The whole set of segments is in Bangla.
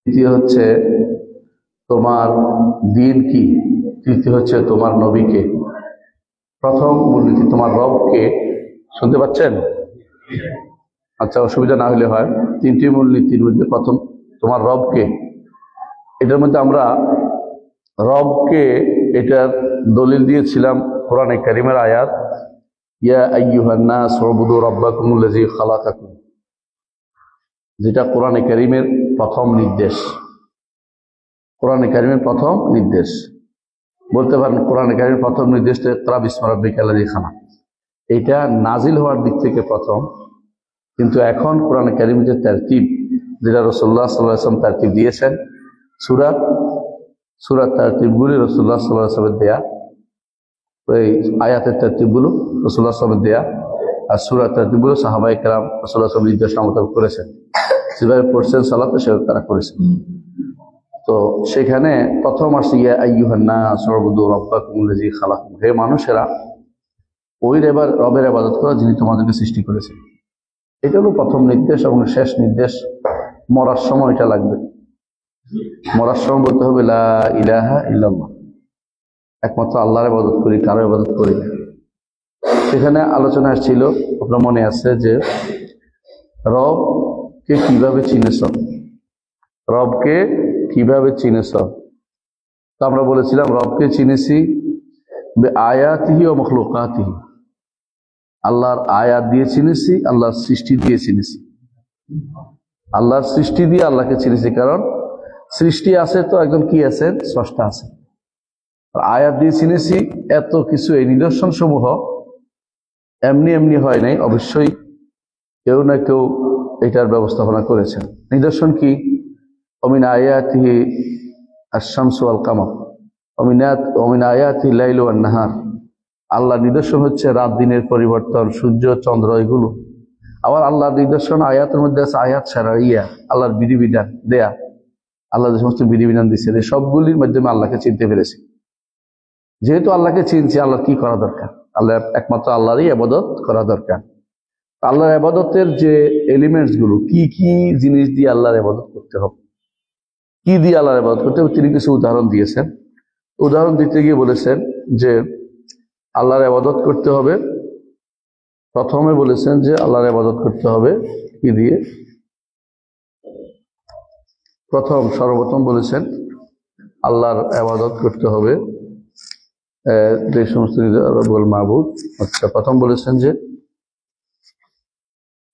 দ্বিতীয় হচ্ছে তোমার দিন কি, তৃতীয় হচ্ছে তোমার নবীকে। প্রথম মূলনীতি তোমার রবকে। শুনতে পাচ্ছেন? আচ্ছা, অসুবিধা না হলে হয়। তিনটি মূলনীতির মধ্যে প্রথম তোমার রবকে। এটার মধ্যে আমরা রবকে এটার দলিল দিয়েছিলাম কোরআনে কারিমের আয়াত, ইয়া আইয়ুহান নাস উবুদু রাব্বাকুমুল্লাযী খালাকাকুম, যেটা কোরআনে কারিমের প্রথম নির্দেশ। কোরআনে কারিমের প্রথম নির্দেশ বলতে পারেন, কোরআনে কারিমের প্রথম নির্দেশটা ইকরা বিসমি রাব্বিকাল্লাযী খালাক। এটা নাজিল হওয়ার দিক থেকে প্রথম, কিন্তু এখন কোরআনে কারিমের যে তারতিব, যেটা রাসূলুল্লাহ সাল্লাল্লাহু আলাইহি ওয়াসাল্লাম তারতিব দিয়েছেন, সূরা তারতিবগুলি রাসূলুল্লাহ সাল্লাল্লাহু আলাইহি ওয়াসাল্লামের দেয়া, ওই আয়াতের তারতিবগুলো রাসূলুল্লাহ সাল্লাল্লাহু আলাইহি ওয়াসাল্লামের দেয়া, আর সূরা তারতিবগুলো সাহাবায়ে কেরাম রাসূলুল্লাহ সাল্লাল্লাহু আলাইহি ওয়াসাল্লাম নির্দেশনা মোতাবেক করেছেন। যেভাবে পড়ছেন সালাতে সেভাবে তারা করেছেন। তো সেখানে প্রথম আসছে ইয়া আইয়ুহান নাস উবুদু রাব্বাকুমুল্লাযী খালাকাকুম, হে মানুষেরা ওই রবের ইবাদত করো যিনি তোমাদেরকে সৃষ্টি করেছেন। এটা হলো প্রথম নির্দেশ এবং শেষ নির্দেশ। মরার সময় এটা লাগবে। মরার সময় বলতে হবে লা ইলাহা ইল্লাল্লাহ, একমাত্র আল্লাহর ইবাদত করি, কারো ইবাদত করি না। সেখানে আলোচনা ছিল, আপনার মনে আছে, যে রবকে কিভাবে চিনেছ, রবকে কিভাবে চিনেছ। তো আমরা বলেছিলাম রবকে চিনেছি আয়াতিহি ও মখলুকাতিহি, আল্লাহর আয়াত দিয়ে চিনেছি, আল্লাহর সৃষ্টি দিয়ে চিনেছি। আল্লাহর সৃষ্টি দিয়ে আল্লাহকে চিনেছি, কারণ সৃষ্টি আছে তো একজন কি আছেন, স্রষ্টা আছে। আয়াত দিয়ে চিনেছি, এত কিছু এই নিদর্শন সমূহ এমনি এমনি হয় নাই, অবশ্যই কেউ না কেউ এটার ব্যবস্থাপনা করেছেন। নিদর্শন কি? অমিন আয়াতিহি আশ-শামসু ওয়াল কামার অমিন আয়াতিহি লাইলু ওয়ান নাহার, আল্লাহর নিদর্শন হচ্ছে রাত দিনের পরিবর্তন, সূর্য চন্দ্র, এগুলো। আবার আল্লাহর নিদর্শন আয়াতের মধ্যে আছে আয়াত শারঈয়া, আল্লাহর বিধিবিধান দেয়া, আল্লাহ যে সমস্ত বিধিবিধান দিচ্ছেন, এই সবগুলির মাধ্যমে আল্লাহকে চিনতে পেরেছি। যেহেতু আল্লাহকে চিনছি, আল্লাহর কি করা দরকার? আল্লাহ একমাত্র আল্লাহরই ইবাদত করা দরকার। আল্লাহর ইবাদতের যে এলিমেন্টস গুলো, কি কি জিনিস দিয়ে আল্লাহর ইবাদত করতে হবে, কি দিয়ে আল্লাহর ইবাদত করতে হবে, তিনি কিছু উদাহরণ দিয়েছেন। উদাহরণ দিতে গিয়ে বলেছেন যে আল্লাহর ইবাদত করতে হবে, প্রথমে বলেছেন যে আল্লাহর ইবাদত করতে হবে কি দিয়ে। সর্বপ্রথম বলেছেন আল্লাহর ইবাদত করতে হবে যে সমস্ত রব্বুল মাবুদ। আচ্ছা, প্রথম বলেছেন যে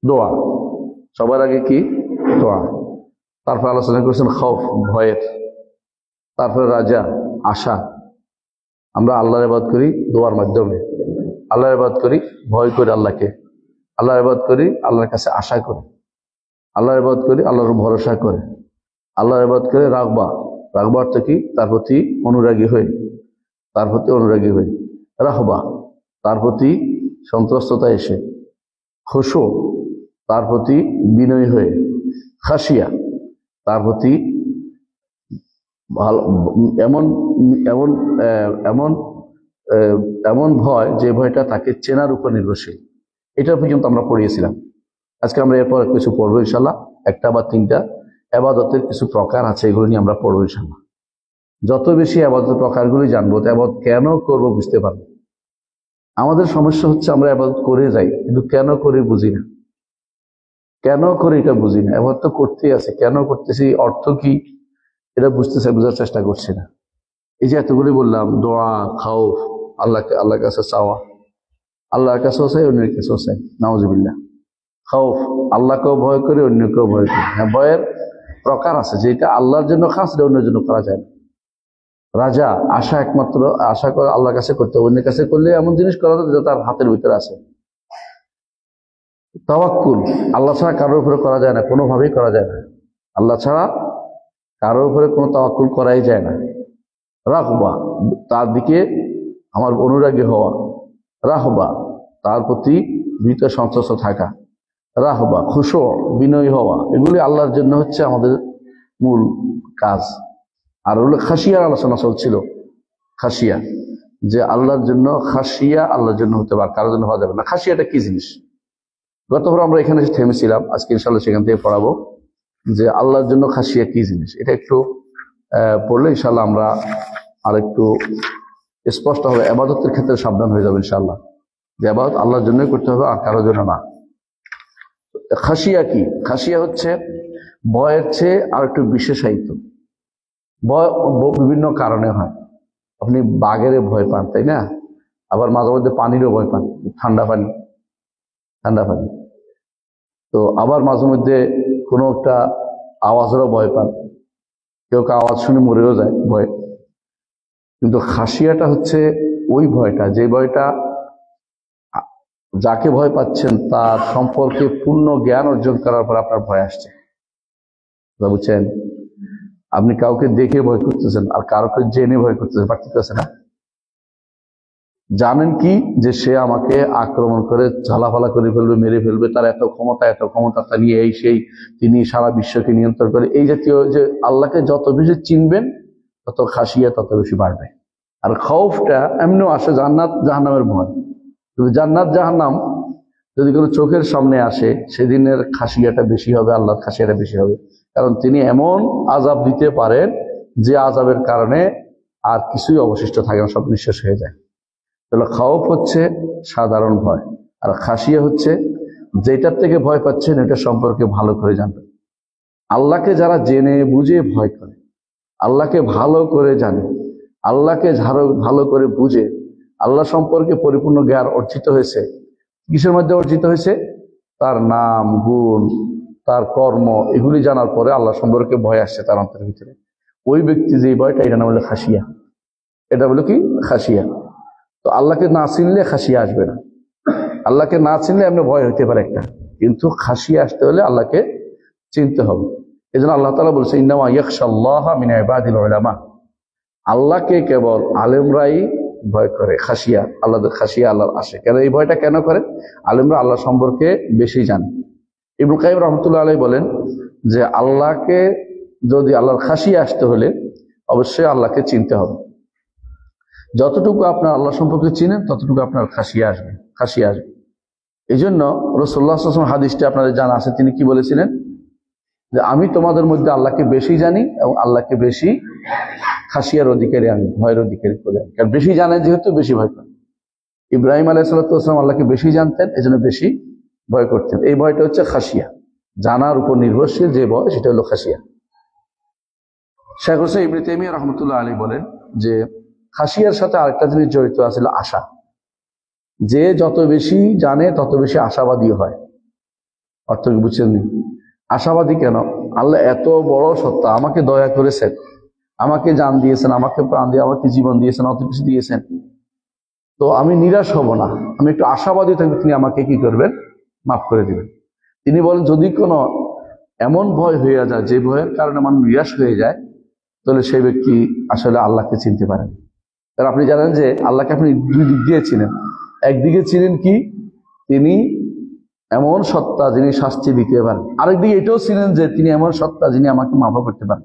দোয়া, সবার আগে কি? দোয়া। তারপর আলোচনা করেছেন খৌফ, ভয়ের। তারপরে রাজা, আশা। আমরা আল্লাহর ইবাদত করি দোয়ার মাধ্যমে, আল্লাহর ইবাদত করি ভয় করে আল্লাহকে, আল্লাহর ইবাদত করি আল্লাহর কাছে আশা করে, আল্লাহর ইবাদত করি আল্লাহর ভরসা করে, আল্লাহর ইবাদত করে রাগবা। রাগবা অর্থ কি? তার প্রতি অনুরাগী হয়ে, তার প্রতি অনুরাগী হয়ে। রাহবা, তার প্রতি সন্ত্রস্ততা এসে। খুশু, তার প্রতি বিনয়ী হয়ে। খাসিয়া, তার প্রতি ভালো, এমন এমন এমন এমন ভয় যে ভয়টা তাকে চেনার উপর নির্ভরশীল। এটা পর্যন্ত আমরা পড়িয়েছিলাম। আজকে আমরা এরপর কিছু পড়বো ইনশাল্লাহ। একটা বা তিনটা ইবাদতের কিছু প্রকার আছে, এগুলো নিয়ে আমরা পড়বো ইনশাল্লাহ। যত বেশি ইবাদতের প্রকারগুলি জানবো, ইবাদত কেন করব বুঝতে পারবো। আমাদের সমস্যা হচ্ছে আমরা ইবাদত করে যাই, কিন্তু কেন করে বুঝি না। কেন করে এটা বুঝি না। ইবাদত তো করতেই আছে, কেন করতেছি, অর্থ কি, এটা বোঝার চেষ্টা করছি না। এই যে এতগুলি বললাম, দোয়া, খাউফ, আল্লাহর কাছে চাওয়া, আল্লাহর কাছেও চাই, অন্যের কাছেও চাই, নাউজুবিল্লাহ। খাউফ, আল্লাহকেও ভয় করে, অন্যকেও ভয় করে। হ্যাঁ, ভয়ের প্রকার আছে, যেটা আল্লাহর জন্য খাস, এটা অন্যের জন্য করা যায় না। রাজা, আশা, একমাত্র আশা করে আল্লাহর কাছে করতে হবে, অন্যের কাছে করলে এমন জিনিস করা যায় যেটা তার হাতের ভিতরে আছে। তাওয়াক্কুল, আল্লাহ ছাড়া কারোর উপরে করা যায় না, কোনোভাবেই করা যায় না। আল্লাহ ছাড়া কারোর উপরে কোনো তাওয়াক্কুল করাই যায় না। রাগবা, তার দিকে আমার অনুরাগী হওয়া। রাহবা, তার প্রতি ভীত সন্ত্রস্ত থাকা। রাহবা, খুশু, বিনয়ী হওয়া। এগুলি আল্লাহর জন্য হচ্ছে আমাদের মূল কাজ। আর হলো খাসিয়ার আলোচনা চলছিল। খাসিয়া, যে আল্লাহর জন্য, খাসিয়া আল্লাহর জন্য হতে পারে, কারোর জন্য হওয়া যাবে না। খাসিয়াটা কি জিনিস? গতবার আমরা এখানে থেমেছিলাম, আজকে ইনশাআল্লাহ সেখান থেকে পড়াবো। যে আল্লাহর জন্য খাসিয়া কি জিনিস, এটা একটু পড়লে ইনশাআল্লাহ আমরা আর একটু স্পষ্ট হবে। ইবাদতের ক্ষেত্রে সাবধান হয়ে যাবে ইনশাআল্লাহ, যে ইবাদত আল্লাহর জন্যই করতে হবে আর কারোর জন্য না। খাসিয়া কি? খাসিয়া হচ্ছে ভয়ের চেয়ে আর একটু বিশেষায়িত। ভয় বিভিন্ন কারণে হয়। আপনি বাঘের ভয় পান, তাই না? আবার মাঝে মধ্যে পানিরও ভয় পান, ঠান্ডা পানি। তো আবার মাঝে মধ্যে কোনো একটা আওয়াজেরও ভয় পান, কেউ আওয়াজ শুনে মরেও যায় ভয়। কিন্তু খাসিয়াটা হচ্ছে ওই ভয়টা, যে ভয়টা যাকে ভয় পাচ্ছেন তার সম্পর্কে পূর্ণ জ্ঞান অর্জন করার পর আপনার ভয় আসছে, বুঝছেন? আপনি কাউকে দেখে ভয় করতেছেন আর কাউকে জেনে ভয় করতেছেন, পার্থক্য আছে না? জানেন কি যে সে আমাকে আক্রমণ করে ঝালাফালা করে ফেলবে, মেরে ফেলবে, তার এত ক্ষমতা তা নিয়ে এই সেই, তিনি সারা বিশ্বকে নিয়ন্ত্রণ করে, এই জাতীয়। যে আল্লাহকে যত বেশি চিনবেন তত খাসিয়া তত বেশি বাড়বে। আর খৌফটা এমনিও আসে জান্নাত জাহান্নামের ভয়। কিন্তু জান্নাত জাহান্নাম যদি কোনো চোখের সামনে আসে সেদিনের খাসিয়াটা বেশি হবে, আল্লাহর খাসিয়াটা বেশি হবে। কারণ তিনি এমন আযাব দিতে পারেন যে আযাবের কারণে আর কিছুই অবশিষ্ট থাকে না, সব নিঃশেষ হয়ে যায়। তাহলে খাউফ হচ্ছে সাধারণ ভয়, আর খাসিয়া হচ্ছে যেটার থেকে ভয় পাচ্ছেন এটা সম্পর্কে ভালো করে জানবেন। আল্লাহকে যারা জেনে বুঝে ভয় করে, আল্লাহকে ভালো করে জানে, আল্লাহকে ভালো করে বুঝে, আল্লাহ সম্পর্কে পরিপূর্ণ জ্ঞান অর্জিত হয়েছে। কিসের মধ্যে অর্জিত হয়েছে? তার নাম, গুণ, তার কর্ম, এগুলি জানার পরে আল্লাহ সম্পর্কে ভয় আসছে তার অন্তরের ভিতরে। ওই ব্যক্তি যে ভয়টা, এটা নাম হলো খাসিয়া। এটা বলো কি? খাসিয়া। তো আল্লাহকে না চিনলে খাসিয়া আসবে না। আল্লাহকে না চিনলে এমনি ভয় হইতে পারে একটা, কিন্তু খাসিয়া আসতে হলে আল্লাহকে চিনতে হবে। এই জন্য আল্লাহ তাআলা বলছে, ইন্নামা ইয়াখশাল্লাহা মিন ইবাদিল উলামা। আল্লাহকে কেবল আলেমরাই ভয় করে। খাসিয়া, খাসিয়া আল্লাহর আসে কেন? এই ভয়টা কেন করে? আলেমরা আল্লাহ সম্পর্কে বেশি জানে। ইবনে কাইয়িম রাহমাতুল্লাহ আলাইহি বলেন যে আল্লাহকে যদি আল্লাহর খাসিয়া আসতে হলে অবশ্যই আল্লাহকে চিনতে হবে। যতটুকু আপনার আল্লাহ সম্পর্কে চিনেন ততটুকু আপনার খাসিয়া আসবে। এই জন্য রাসূলুল্লাহ সাল্লাল্লাহু আলাইহি ওয়াসাল্লাম হাদিসটি আপনাদের জানা আছে, তিনি কি বলেছিলেন? যে আমি তোমাদের মধ্যে আল্লাহকে বেশি জানি এবং আল্লাহকে বেশি খাসিয়ার অধিকারী, আমি ভয়ের অধিকারী করে। কারণ বেশি জানেন যেহেতু বেশি ভয় করেন। ইব্রাহিম আলাইহিস সালাম আল্লাহকে বেশি জানতেন, এই জন্য বেশি ভয় করতেন। এই ভয়টা হচ্ছে খাসিয়া, জানার উপর নির্ভরশীল যে ভয়, সেটা হলো খাসিয়া। শাইখ হোসেন ইবনে তাইমিয়া রাহমাতুল্লাহ আলাইহি বলেন যে খাসিয়ার সাথে আরেকটা জিনিস জড়িত আছে, আশা। যে যত বেশি জানে তত বেশি আশাবাদী হয়। অর্থ কি বুঝছেন? আশাবাদী কেন? আল্লাহ এত বড় সত্তা, আমাকে দয়া করেছেন, আমাকে জান দিয়েছেন, আমাকে প্রাণ দিয়ে, আমাকে জীবন দিয়েছেন, অত কিছু দিয়েছেন, তো আমি নিরাশ হব না, আমি একটু আশাবাদী থাকবো, তিনি আমাকে কি করবেন? মাফ করে দিবেন। তিনি বলেন যদি কোনো এমন ভয় হয়ে যায় যে ভয়ের কারণে মানুষ নিরাশ হয়ে যায়, তাহলে সেই ব্যক্তি আসলে আল্লাহকে চিনতে পারেন। কারণ আপনি জানেন যে আল্লাহকে আপনি দুই দিক দিয়ে চিনেন। একদিকে চিনেন কি? তিনি এমন সত্তা যিনি শাস্তি দিতে পারেন। আরেকদিকে এটাও চিনেন যে তিনি এমন সত্তা যিনি আমাকে মাফ করতে পারেন।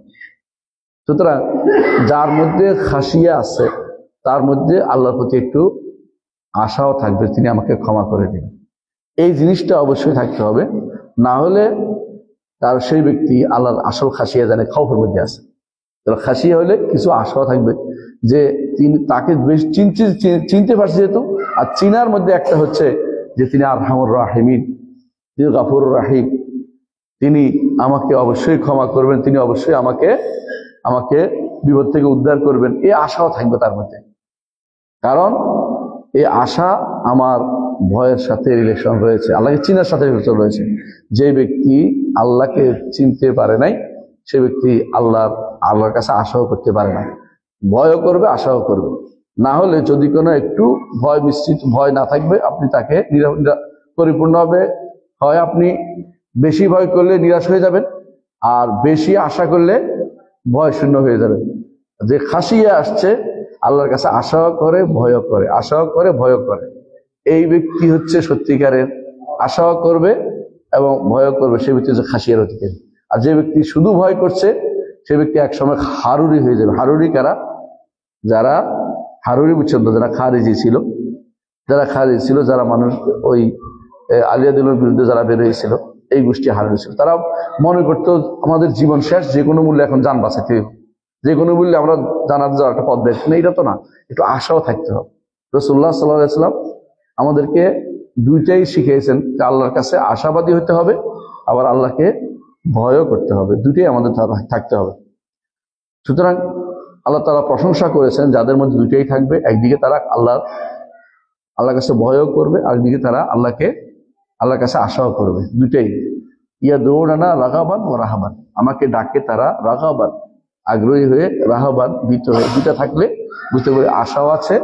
সুতরাং যার মধ্যে খাসিয়া আছে তার মধ্যে আল্লাহর প্রতি একটু আশাও থাকবে, তিনি আমাকে ক্ষমা করে দিবেন। এই জিনিসটা অবশ্যই থাকতে হবে, না হলে তার সেই ব্যক্তি আল্লাহর আসল খাসিয়া জানে খাউফের মধ্যে আছে। খাসিয়া হলে কিছু আশাও থাকবে যে তিনি তাকে বেশ চিনতে পারছে যেহেতু। আর চিনার মধ্যে একটা হচ্ছে যে তিনি আরহামুর রাহিমিন, তিনি গাফুরুর রাহিম, তিনি আমাকে অবশ্যই ক্ষমা করবেন, তিনি অবশ্যই আমাকে বিপদ থেকে উদ্ধার করবেন। এই আশাও থাকবে তার মধ্যে। কারণ এই আশা আমার ভয়ের সাথে রিলেশন রয়েছে, আল্লাহকে চিনার সাথে রিলেশন রয়েছে। যে ব্যক্তি আল্লাহকে চিনতে পারে নাই সে ব্যক্তি আল্লাহর কাছে আশাও করতে পারে না। ভয়ও করবে, আশাও করবে। না হলে যদি কোনো একটু ভয় মিশ্রিত ভয় না থাকবে, আপনি তাকে পরিপূর্ণভাবে, হয় আপনি বেশি ভয় করলে নিরাশ হয়ে যাবেন, আর বেশি আশা করলে ভয় শূন্য হয়ে যাবেন। যে খাসিয়া আসছে আল্লাহর কাছে আশাও করে, ভয়ও করে, আশাও করে, ভয়ও করে, এই ব্যক্তি হচ্ছে সত্যিকারের আশাও করবে এবং ভয়ও করবে, সে ব্যক্তি হচ্ছে খাসিয়ার অধিকারী। আর যে ব্যক্তি শুধু ভয় করছে সে ব্যক্তি একসময় হারুরি হয়ে যাবে। হারুরি কারা? যারা হারুরি বুঝছেন তো, যারা খারিজি ছিল, যারা মানুষ ওই আলিয়াদুলের বিরুদ্ধে যারা বের হয়েছিল, এই গোষ্ঠী হারানো ছিল। তারা মনে করতো আমাদের জীবন শেষ, যে কোনো মূল্যে এখন জান বাঁচাতে, যে কোনো মূল্যে আমরা জানাতে যাওয়ার একটা পথ বের। এটা তো না, একটু আশাও থাকতে হবে। রাসূলুল্লাহ সাল্লাল্লাহু আলাইহি ওয়াসাল্লাম আমাদেরকে দুইটাই শিখিয়েছেন, যে আল্লাহর কাছে আশাবাদী হতে হবে, আবার আল্লাহকে ভয়ও করতে হবে, দুইটাই আমাদের থাকতে হবে। সুতরাং আল্লাহ তাআলা প্রশংসা করেছেন যাদের মধ্যে দুইটাই থাকবে। একদিকে তারা আল্লাহর কাছে ভয়ও করবে, আরেকদিকে তারা আল্লাহর কাছে আশাও করবে, দুইটাই। ইয়াদউনা রাগাবান ওয়া রাহাবান, আমাকে ডাকে তারা রাগাবান, আগ্রহী হয়ে, রাহাবান, ভীত হয়ে। দুইটা থাকলে বুঝতে পারে আশাও আছে,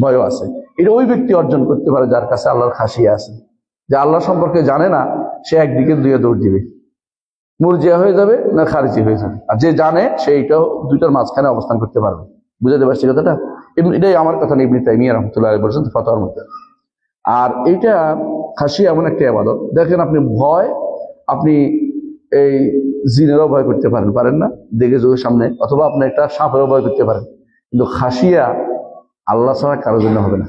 ভয়ও আছে। এটা ওই ব্যক্তি অর্জন করতে পারে যার কাছে আল্লাহর খাসিয়া আছে। যে আল্লাহ সম্পর্কে জানে না, সে একদিকে দুইয়ে দৌড় দিবে, মুরজিয়া হয়ে যাবে না খারিজি হয়ে যাবে। আর যে জানে সে এইটাও দুইটার মাঝখানে অবস্থান করতে পারবে। বুঝাতে পারছি কথাটা? এটাই আমার কথা, ইবনে তাইমিয়া রাহমাতুল্লাহ আলাইহি বলেছেন ফতোয়ার মধ্যে। আর এইটা খাসিয়া এমন একটা ইবাদত, দেখেন আপনি ভয়, আপনি এই জিনেরও ভয় করতে পারেন না দেখে চোখের সামনে, অথবা আপনি একটা সাপেরও ভয় করতে পারেন, কিন্তু খাসিয়া আল্লাহ ছাড়া কারোর জন্য হবে না।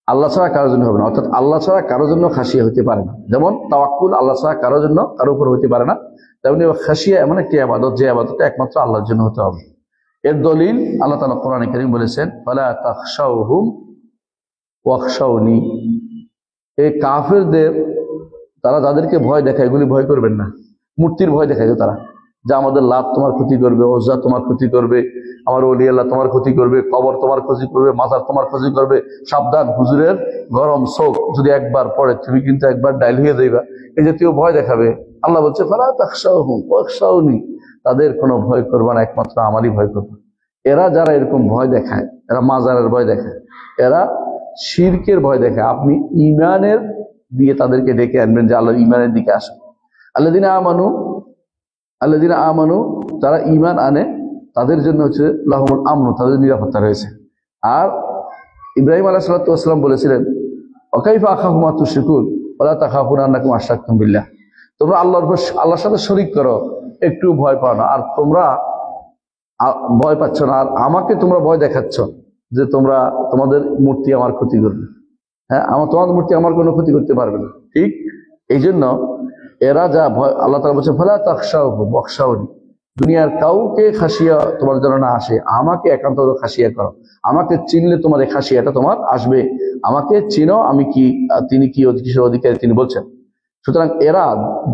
আল্লাহ ছাড়া কারোর জন্য হবে না, অর্থাৎ আল্লাহ ছাড়া কারোর জন্য খাসিয়া হতে পারে না। যেমন তাওয়াক্কুল আল্লাহ ছাড়া কারোর জন্য কারোর উপর হতে পারে না, তেমনি খাসিয়া এমন একটি ইবাদত যে ইবাদতটা একমাত্র আল্লাহর জন্য হতে হবে। এর দলিল আল্লাহ তাআলা কোরআনে কারীম বলেছেন, ফালা তাখশাউহুম ওয়াখশাউনি। এই কাফেরদের, তারা যাদেরকে ভয় দেখায় এগুলি ভয় করবেন না। মূর্তির ভয় দেখায় তারা, যে আমাদের লাভ তোমার ক্ষতি করবে, ওজ্জা তোমার ক্ষতি করবে, আমার ওলি আল্লাহ তোমার ক্ষতি করবে, কবর তোমার ক্ষতি করবে, মাজার তোমার ক্ষতি করবে, সাবধান হুজুরের গরম চোখ যদি একবার পড়ে তুমি কিন্তু একবার ডাইল হয়ে যাইবা, এই জাতীয় ভয় দেখাবে। আল্লাহ বলছে ফালা তাখশাউহুম ওয়াখশাউনি, তাদের কোনো ভয় করবে না, একমাত্র আমারই ভয় করবে। এরা যারা এরকম ভয় দেখায়, এরা মাজারের ভয় দেখায়, এরা শিরকের ভয় দেখায়। আপনি ইমানের দিয়ে তাদেরকে ডেকে আনবেন যে আল্লাহর ইমানের দিকে আসো। আল্লাযিনা আমানু, যারা ইমান আনে তাদের জন্য হচ্ছে লাহুমুল আমন, তাদের নিরাপত্তা রয়েছে। আর ইব্রাহিম আলাইহিস সালাতু ওয়াস সালাম বলেছিলেন, ওয়াকাইফা আখাফু মা তুশরিকুন ওয়ালা তাখাফুনা আন্নাকুম আশরাকতুম বিল্লাহ, তোমরা আল্লাহর সাথে শরীক করো, একটু ভয় পাও না, আর তোমরা ভয় পাচ্ছ না, আর আমাকে তোমরা ভয় দেখাচ্ছ যে তোমাদের মূর্তি আমার ক্ষতি করবে। হ্যাঁ, তোমাদের মূর্তি আমার কোনো ক্ষতি করতে পারবে না। ঠিক এই জন্য এরা যা ভয়, আল্লাহ তাআলা বলছে ফালা তাখশাউহুম ওয়াখশাউনি, দুনিয়ার কাউকে খাসিয়া তোমার জন্য না আসে, আমাকে একান্ত খাসিয়া করো। আমাকে চিনলে তোমার এই খাসিয়াটা তোমার আসবে, আমাকে চিনো, আমি কি, তিনি কি কিসের অধিকারী তিনি বলছেন। সুতরাং এরা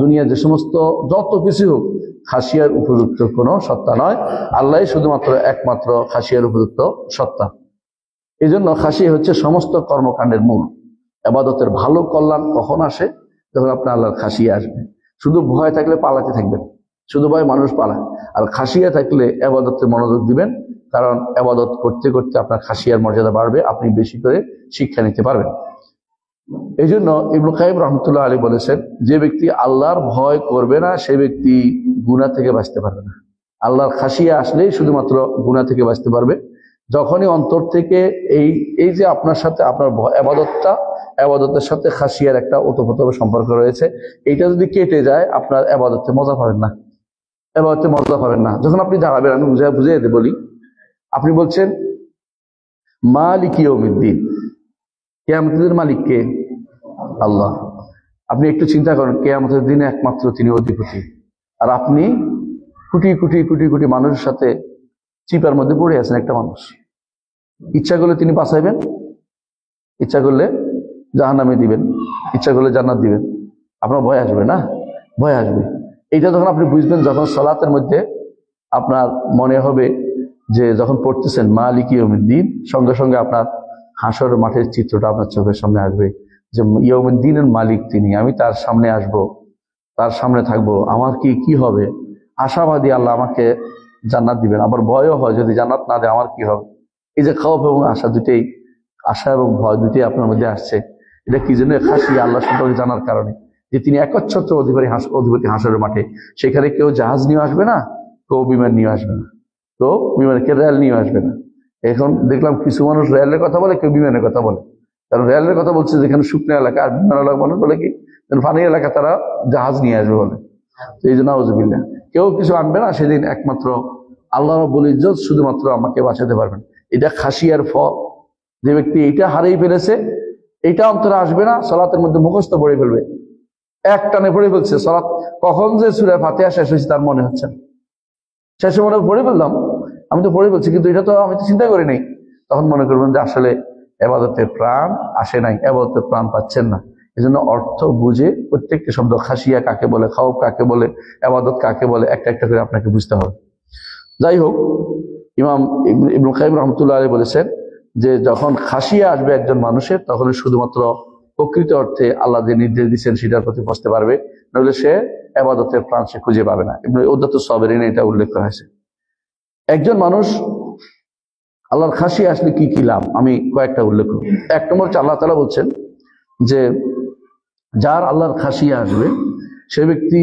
দুনিয়া যে সমস্ত যত কিছু হোক, খাসিয়ার উপযুক্ত কোনো সত্তা নয়, আল্লাহ শুধুমাত্র একমাত্র খাসিয়ার উপযুক্ত সত্তা। এই জন্য খাসিয়া হচ্ছে সমস্ত কর্মকাণ্ডের মূল। ইবাদতের ভালো কল্যাণ কখন আসে? যখন আপনার আল্লাহর খাসিয়া আসবে। শুধু ভয় থাকলে পালাতে থাকবেন, শুধু ভয় মানুষ পালায়। আর খাসিয়া থাকলে ইবাদতে মনোযোগ দিবেন, কারণ ইবাদত করতে করতে আপনার খাসিয়ার মর্যাদা বাড়বে, আপনি বেশি করে শিক্ষা নিতে পারবেন। এই জন্য ইবনে কাইয়িম রাহমাতুল্লাহ আলাইহি বলেছেন, যে ব্যক্তি আল্লাহর ভয় করবে না সে ব্যক্তি গুনাহ থেকে বাঁচতে পারবে না। আল্লাহর খাসিয়া আসলেই শুধুমাত্র গুনাহ থেকে বাঁচতে পারবে। যখনই অন্তর থেকে এই যে আপনার সাথে আপনার ইবাদতের সাথে খাসিয়ার একটা ওতপ্রোত সম্পর্ক রয়েছে, এইটা যদি কেটে যায় আপনার ইবাদতে মজা পাবেন না, ইবাদতে মজা পাবেন না। যখন আপনি দাঁড়াবেন, আমি বুঝিয়ে বলি, আপনি বলছেন মালিক ইয়াউমিদ্দিন, কিয়ামতের মালিক কে? আল্লাহ। আপনি একটু চিন্তা করেন, কিয়ামতের দিনে একমাত্র তিনি অধিপতি, আর আপনি কোটি কোটি কোটি কোটি মানুষের সাথে চিপার মধ্যে পড়ে আছেন। একটা মানুষ ইচ্ছা করলে তিনি বাঁচাইবেন, ইচ্ছা করলে জাহান্নামে দিবেন, ইচ্ছা করলে জান্নাত দিবেন। আপনার ভয় আসবে না? ভয় আসবে। এইটা যখন আপনি বুঝবেন, যখন সালাতের মধ্যে আপনার মনে হবে যে যখন পড়তেছেন মালিক ইয়াউমিদ্দিন, সঙ্গে সঙ্গে আপনার হাসরের মাঠের চিত্রটা আপনার চোখের সামনে আসবে, যে ইয়াউমিদ্দিনের মালিক তিনি, আমি তার সামনে আসব, তার সামনে থাকবো, আমার কি হবে? আশাবাদী আল্লাহ আমাকে জান্নাত দিবেন, আবার ভয়ও হয় যদি জান্নাত না দেয় আমার কি হবে। এই যে খাওয়াব এবং আশা দুটেই, আশা এবং ভয় দুটেই আপনার মধ্যে আসছে। এটা কি জন্য? খাসি আল্লাহ সম্পর্কে জানার কারণে, যে তিনি একচ্ছত্র অধিপতি হাসরের মাঠে। সেখানে কেউ জাহাজ নিয়ে আসবে না, কেউ বিমান নিয়ে আসবে না, তো বিমানকে রেল নিয়ে আসবে না। এখন দেখলাম কিছু মানুষ রেলের কথা বলে, কেউ বিমানের কথা বলে। কারণ রেলের কথা বলছে যেখানে শুকনো এলাকা, আর বিমান এলাকা মানুষ বলে কি পানি এলাকা তারা জাহাজ নিয়ে আসবে বলে। এই জন্য নাউজুবিল্লাহ, কেউ কিছু আনবে না সেদিন, একমাত্র আল্লাহ রাব্বুল ইজ্জত শুধুমাত্র আমাকে বাঁচাতে পারবেন। এটা খাসিয়ার ফল। যে ব্যক্তি এইটা হারিয়ে ফেলেছে, এইটা অন্তরে আসবে না, সালাতের মধ্যে মুখস্থ পড়ে ফেলবে, এক টানে পড়ে ফেলছে সালাত, কখন যে সূরা ফাতিহা শেষ হয়েছে তার মনে হচ্ছে না, শেষে মনে পড়ে ফেললাম, আমি তো পড়ে ফেলছি কিন্তু এটা তো আমি তো চিন্তা করি নাই। তখন মনে করবেন যে আসলে ইবাদতের প্রাণ আসে নাই, ইবাদতের প্রাণ পাচ্ছেন না। এই জন্য অর্থ বুঝে প্রত্যেকটা শব্দ, খাসিয়া কাকে বলে, খাওফ কাকে বলে, ইবাদত কাকে বলে, একটা একটা করে আপনাকে বুঝতে হবে। যাই হোক, ইমাম ইবনুল কাইয়িম রাহমাতুল্লাহ আলাইহি বলেছেন যে যখন খাসিয়া আসবে একজন মানুষের, তখন শুধুমাত্র প্রকৃত অর্থে আল্লাহ যে নির্দেশ দিচ্ছেন সেটার প্রতি বসতে পারবে, নইলে সে ইবাদতের প্রাণ সে খুঁজে পাবে না। ইবনে উদ্দাতুস সাবিরিনে এটা উল্লেখ করা হয়েছে। একজন মানুষ আল্লাহর খাসিয়া আসলে কি কি লাভ, আমি কয়েকটা উল্লেখ করব। এক নম্বর হচ্ছে আল্লাহ তাআলা বলছেন যে যার আল্লাহর খাসিয়া আসবে সে ব্যক্তি